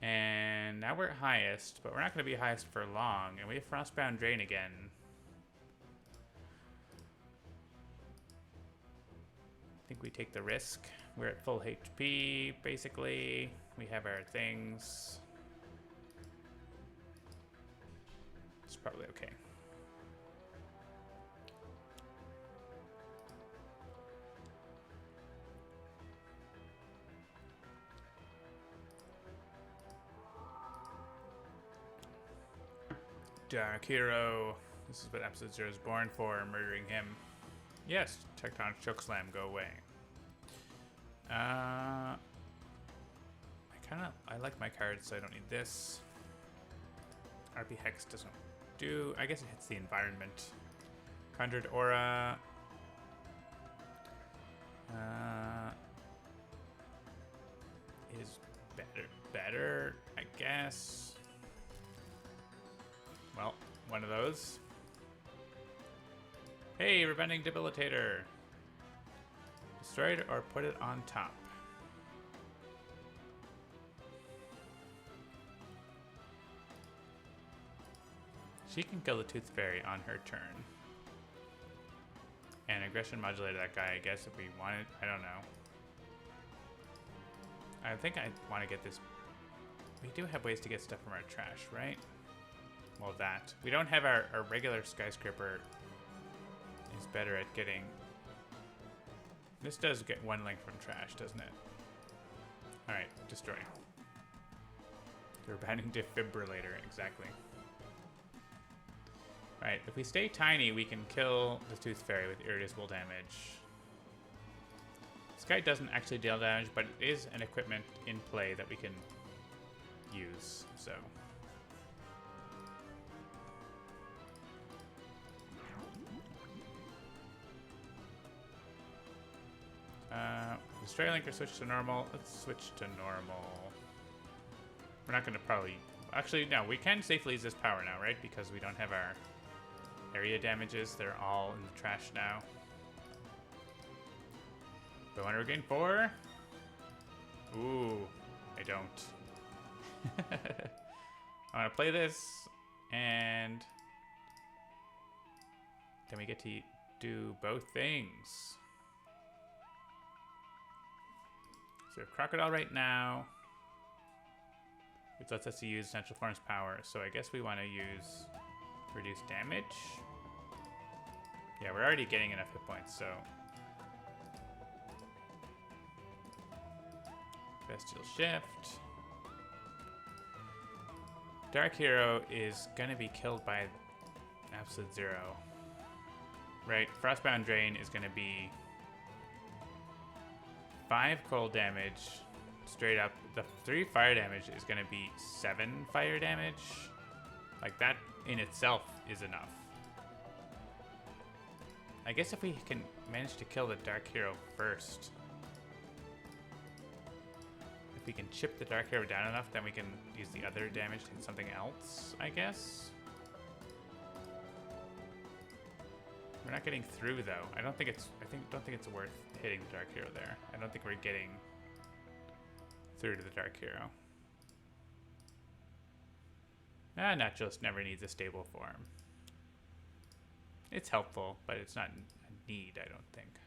And now we're at highest, but we're not going to be highest for long, and we have Frostbound Drain again. I think we take the risk. We're at full HP, basically. We have our things. It's probably okay. Dark Hero. This is what Absolute Zero is born for, murdering him. Yes, Tectonic Chokeslam, go away. I like my cards, so I don't need this. Harpy Hex doesn't do... I guess it hits the environment. Conjured Aura. Is better, I guess. Well, one of those. Hey, Rebending Debilitator. Destroy it or put it on top. She can kill the Tooth Fairy on her turn. And aggression modulate that guy, I guess, if we wanted. I don't know. I think I want to get this. We do have ways to get stuff from our trash, right? Well, that. We don't have our regular Skyscraper is better at getting... This does get 1 link from trash, doesn't it? Alright, destroy. They're banning Defibrillator, exactly. Right, if we stay tiny, we can kill the Tooth Fairy with irreducible damage. This guy doesn't actually deal damage, but it is an equipment in play that we can use, so. Destroy Link or switch to normal? Let's switch to normal. We're not going to probably... Actually, no, we can safely use this power now, right? Because we don't have our area damages. They're all in the trash now. Do I want to regain 4? Ooh, I don't. I want to play this, and then we get to do both things. So we have Crocodile right now, which lets us use Natural Form's power. So I guess we want to use reduce damage. Yeah, we're already getting enough hit points, so. Bestial Shift. Dark Hero is gonna be killed by Absolute Zero. Right, Frostbound Drain is gonna be 5 cold damage straight up. The 3 fire damage is gonna be 7 fire damage. Like, that in itself is enough. I guess if we can manage to kill the Dark Hero first. If we can chip the Dark Hero down enough, then we can use the other damage to hit something else, I guess. We're not getting through though. I don't think it's worth hitting the Dark Hero there. I don't think we're getting through to the Dark Hero. Naturalist never needs a stable form. It's helpful, but it's not a need, I don't think.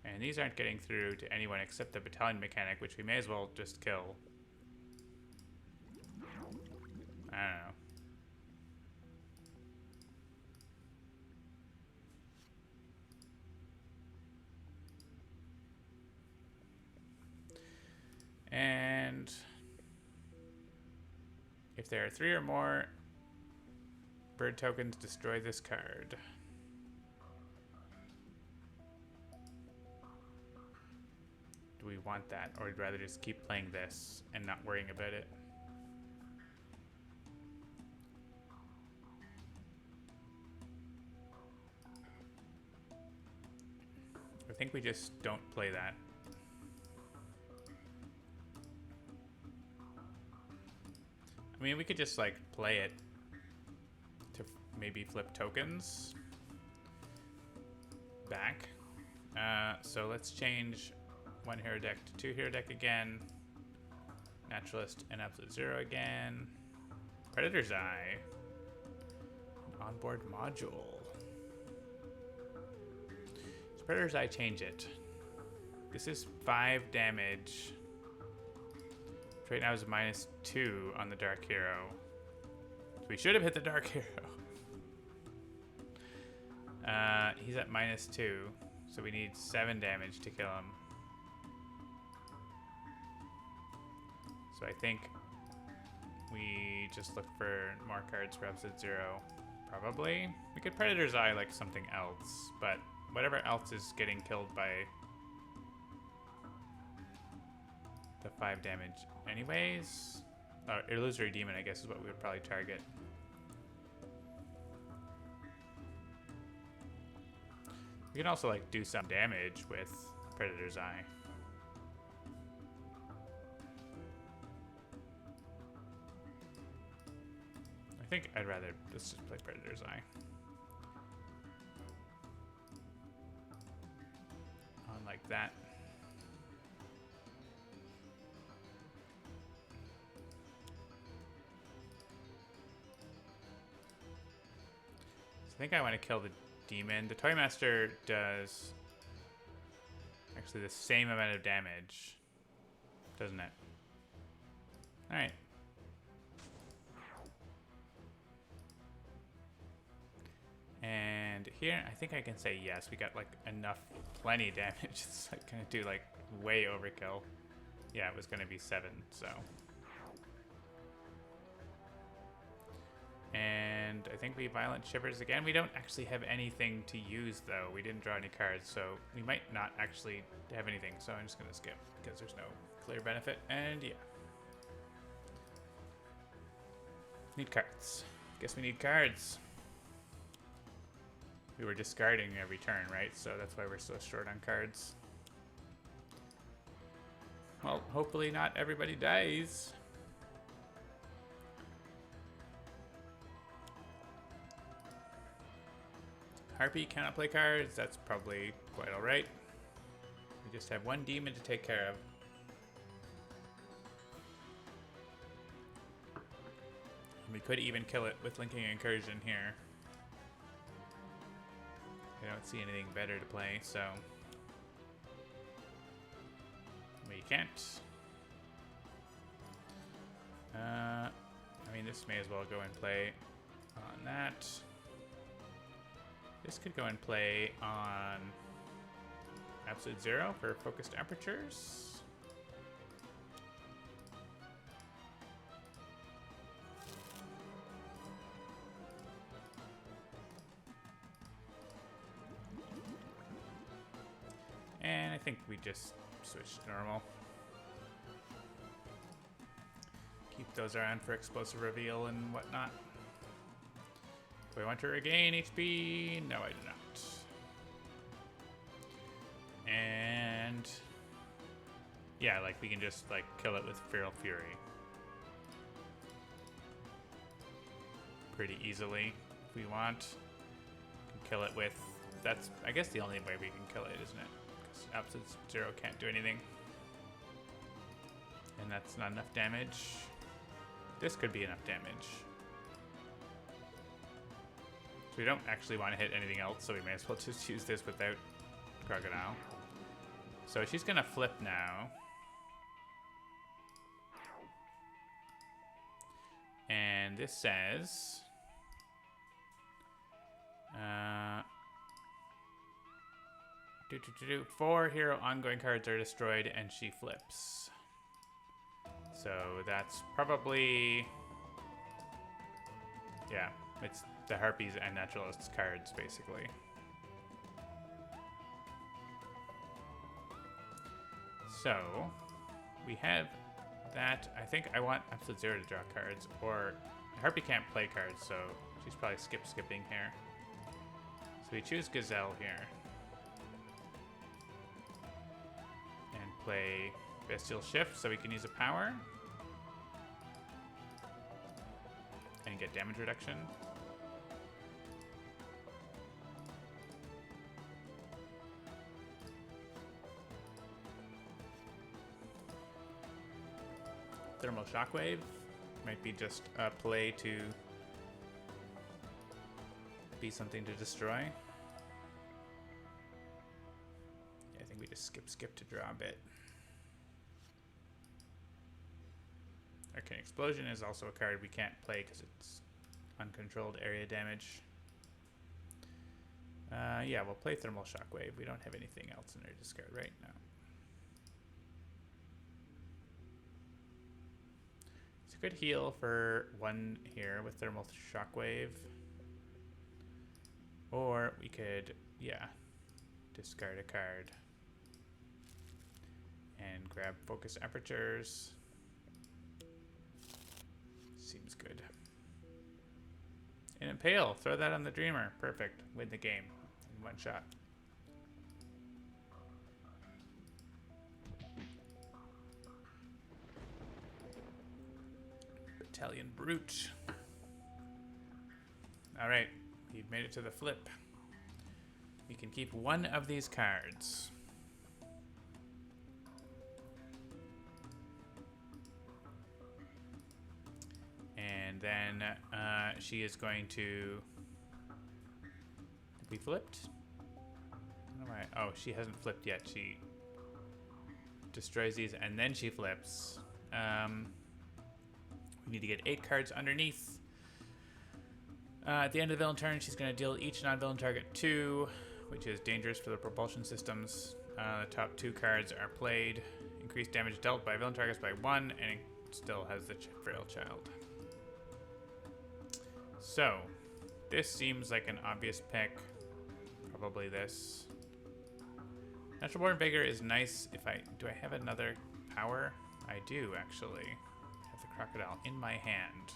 And these aren't getting through to anyone except the battalion mechanic, which we may as well just kill. I don't know. And if there are 3 or more bird tokens, destroy this card. Do we want that, or would rather just keep playing this and not worrying about it? I think we just don't play that. I mean, we could just like play it to maybe flip tokens back. So let's change 1 hero deck to 2 hero deck again. Naturalist and Absolute Zero again. Predator's Eye. Onboard module. So Predator's Eye, change it. This is 5 damage. Right now is -2 on the Dark Hero. So we should have hit the Dark Hero. He's at -2, so we need 7 damage to kill him. So I think we just look for more cards for Absolute Zero. Probably. We could Predator's Eye like something else, but whatever else is getting killed by the 5 damage anyways. Illusory Demon, I guess, is what we would probably target. We can also like do some damage with Predator's Eye. I think I'd rather let's just play Predator's Eye. On like that. I think I want to kill the demon. The Toymaster does actually the same amount of damage, doesn't it? Alright. And here, I think I can say yes. We got like enough, plenty damage. It's like gonna do like way overkill. Yeah, it was going to be 7, so. And I think we Violent Shivers again. We don't actually have anything to use, though. We didn't draw any cards, so we might not actually have anything. So I'm just going to skip because there's no clear benefit. And yeah. Need cards. Guess we need cards. We were discarding every turn, right? So that's why we're so short on cards. Well, hopefully not everybody dies. Harpy cannot play cards. That's probably quite alright. We just have one demon to take care of. We could even kill it with Linking Incursion here. I don't see anything better to play, so we can't. I mean, this may as well go and play on that. This could go and play on Absolute Zero for Focused Apertures. And I think we just switch to normal. Keep those around for Explosive Reveal and whatnot. Do I want to regain HP? No, I do not. And yeah, like we can just like kill it with Feral Fury pretty easily if we want. We can kill it with, that's I guess the only way we can kill it, isn't it? Because Absolute Zero can't do anything. And that's not enough damage. This could be enough damage. So we don't actually want to hit anything else, so we may as well just use this without Crocodile. So she's going to flip now. And this says... 4 hero ongoing cards are destroyed, and she flips. So that's probably... Yeah, it's the Harpies and Naturalists cards, basically. So, we have that. I think I want Absolute Zero to draw cards, or Harpy can't play cards, so she's probably skipping here. So we choose Gazelle here. And play Bestial Shift, so we can use a power. And get damage reduction. Thermal Shockwave might be just a play to be something to destroy. Yeah, I think we just skip to draw a bit. Arcane Explosion is also a card we can't play because it's uncontrolled area damage. Yeah, we'll play Thermal Shockwave. We don't have anything else in our discard right now. It's a good heal for 1 here with Thermal Shockwave. Or we could, yeah, discard a card and grab Focus Apertures. Seems good. And Impale, throw that on the Dreamer. Perfect. Win the game in 1 shot. Battalion Brute. Alright, we've made it to the flip. We can keep 1 of these cards. And then she is going to be flipped. Oh, she hasn't flipped yet. She destroys these and then she flips. We need to get 8 cards underneath. At the end of the villain turn, she's going to deal each non-villain target 2, which is dangerous for the propulsion systems. The top 2 cards are played increased damage dealt by villain targets by 1, and it still has the frail child. So, this seems like an obvious pick. Probably this. Natural Born Vigor is nice if I... Do I have another power? I do, actually. I have the crocodile in my hand.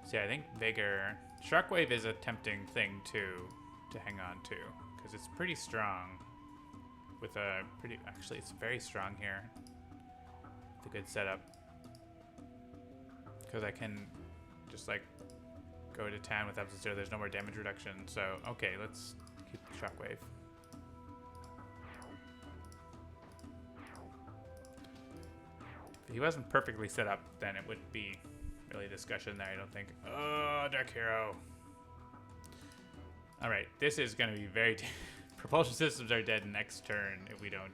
So yeah, I think Vigor... Shockwave is a tempting thing, too, to hang on to. Because it's pretty strong. With a pretty... Actually, it's very strong here. It's a good setup. Because I can just, like, go to town with up to 0. There's no more damage reduction. So, okay, let's keep the Shockwave. If he wasn't perfectly set up, then it wouldn't be really a discussion there, I don't think. Oh, Dark Hero. Alright, this is going to be very... Propulsion systems are dead next turn if we don't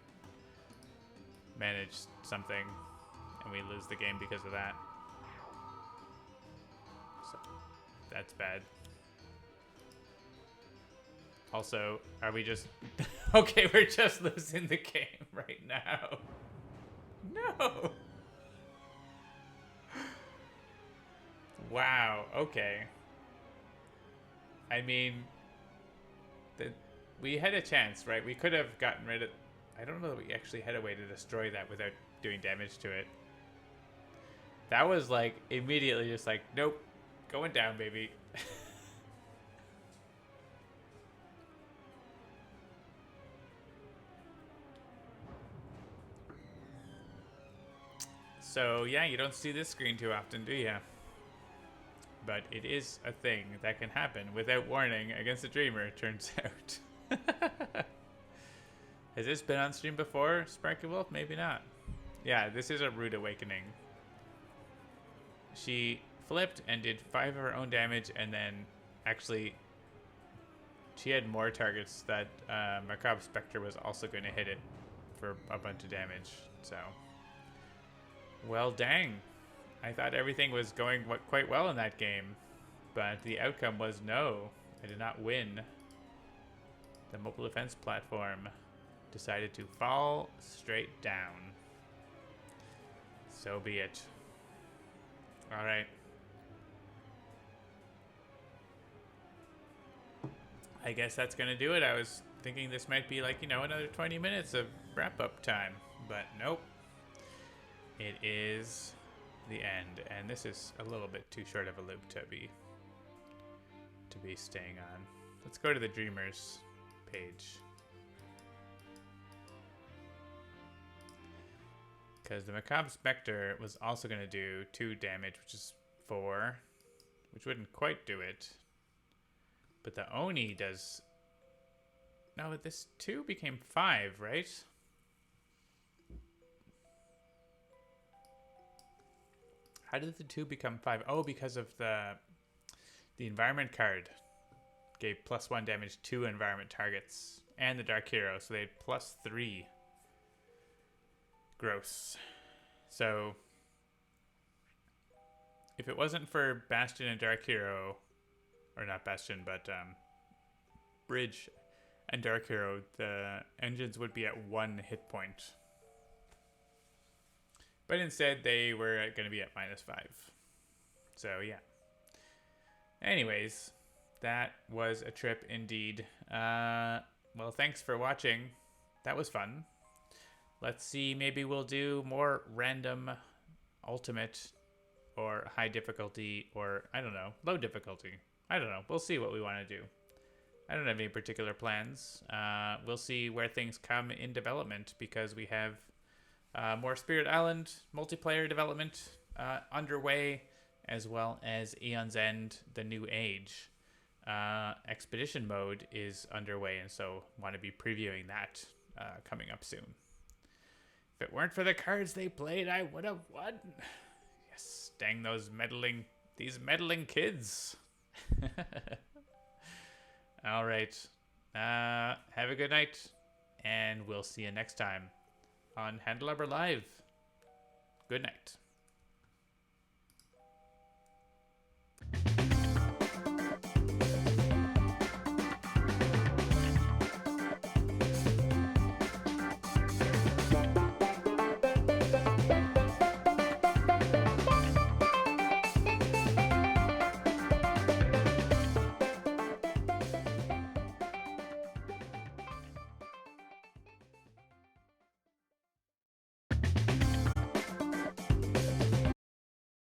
manage something and we lose the game because of that. So, that's bad. Also, are we just... Okay, we're just losing the game right now. No! Wow, okay. I mean, we had a chance, right? We could have gotten rid of... I don't know that we actually had a way to destroy that without doing damage to it. That was like, immediately just like, nope, going down, baby. So, yeah, you don't see this screen too often, do you? But it is a thing that can happen without warning against a dreamer, it turns out. Has this been on stream before, Sparky Wolf? Maybe not. Yeah, this is a rude awakening. She flipped and did 5 of her own damage, and then actually she had more targets that Macabre Spectre was also going to hit it for a bunch of damage. So, well, dang. I thought everything was going quite well in that game, but the outcome was no. I did not win. The mobile defense platform decided to fall straight down. So be it. All right. I guess that's going to do it. I was thinking this might be like, you know, another 20 minutes of wrap-up time, but nope. It is the end, and this is a little bit too short of a loop to be staying on. Let's go to the Dreamers page, because the Macabre Spectre was also going to do 2 damage, which is 4, which wouldn't quite do it. But the Oni does... No, this 2 became 5, right? How did the 2 become 5? Oh, because of the environment card gave +1 damage to environment targets and the Dark Hero, so they had +3 gross. So if it wasn't for Bastion and Dark Hero, or not Bastion, but Bridge and Dark Hero, the engines would be at 1 hit point. But instead, they were going to be at -5. So, yeah. Anyways, that was a trip indeed. Well, thanks for watching. That was fun. Let's see, maybe we'll do more random ultimate or high difficulty or, I don't know, low difficulty. I don't know. We'll see what we want to do. I don't have any particular plans. We'll see where things come in development, because we have more Spirit Island multiplayer development underway, as well as Aeon's End, the New Age. Expedition mode is underway, and so want to be previewing that coming up soon. If it weren't for the cards they played, I would have won. Yes, dang these meddling kids. All right. Have a good night, and we'll see you next time on Handelabra Live. Good night.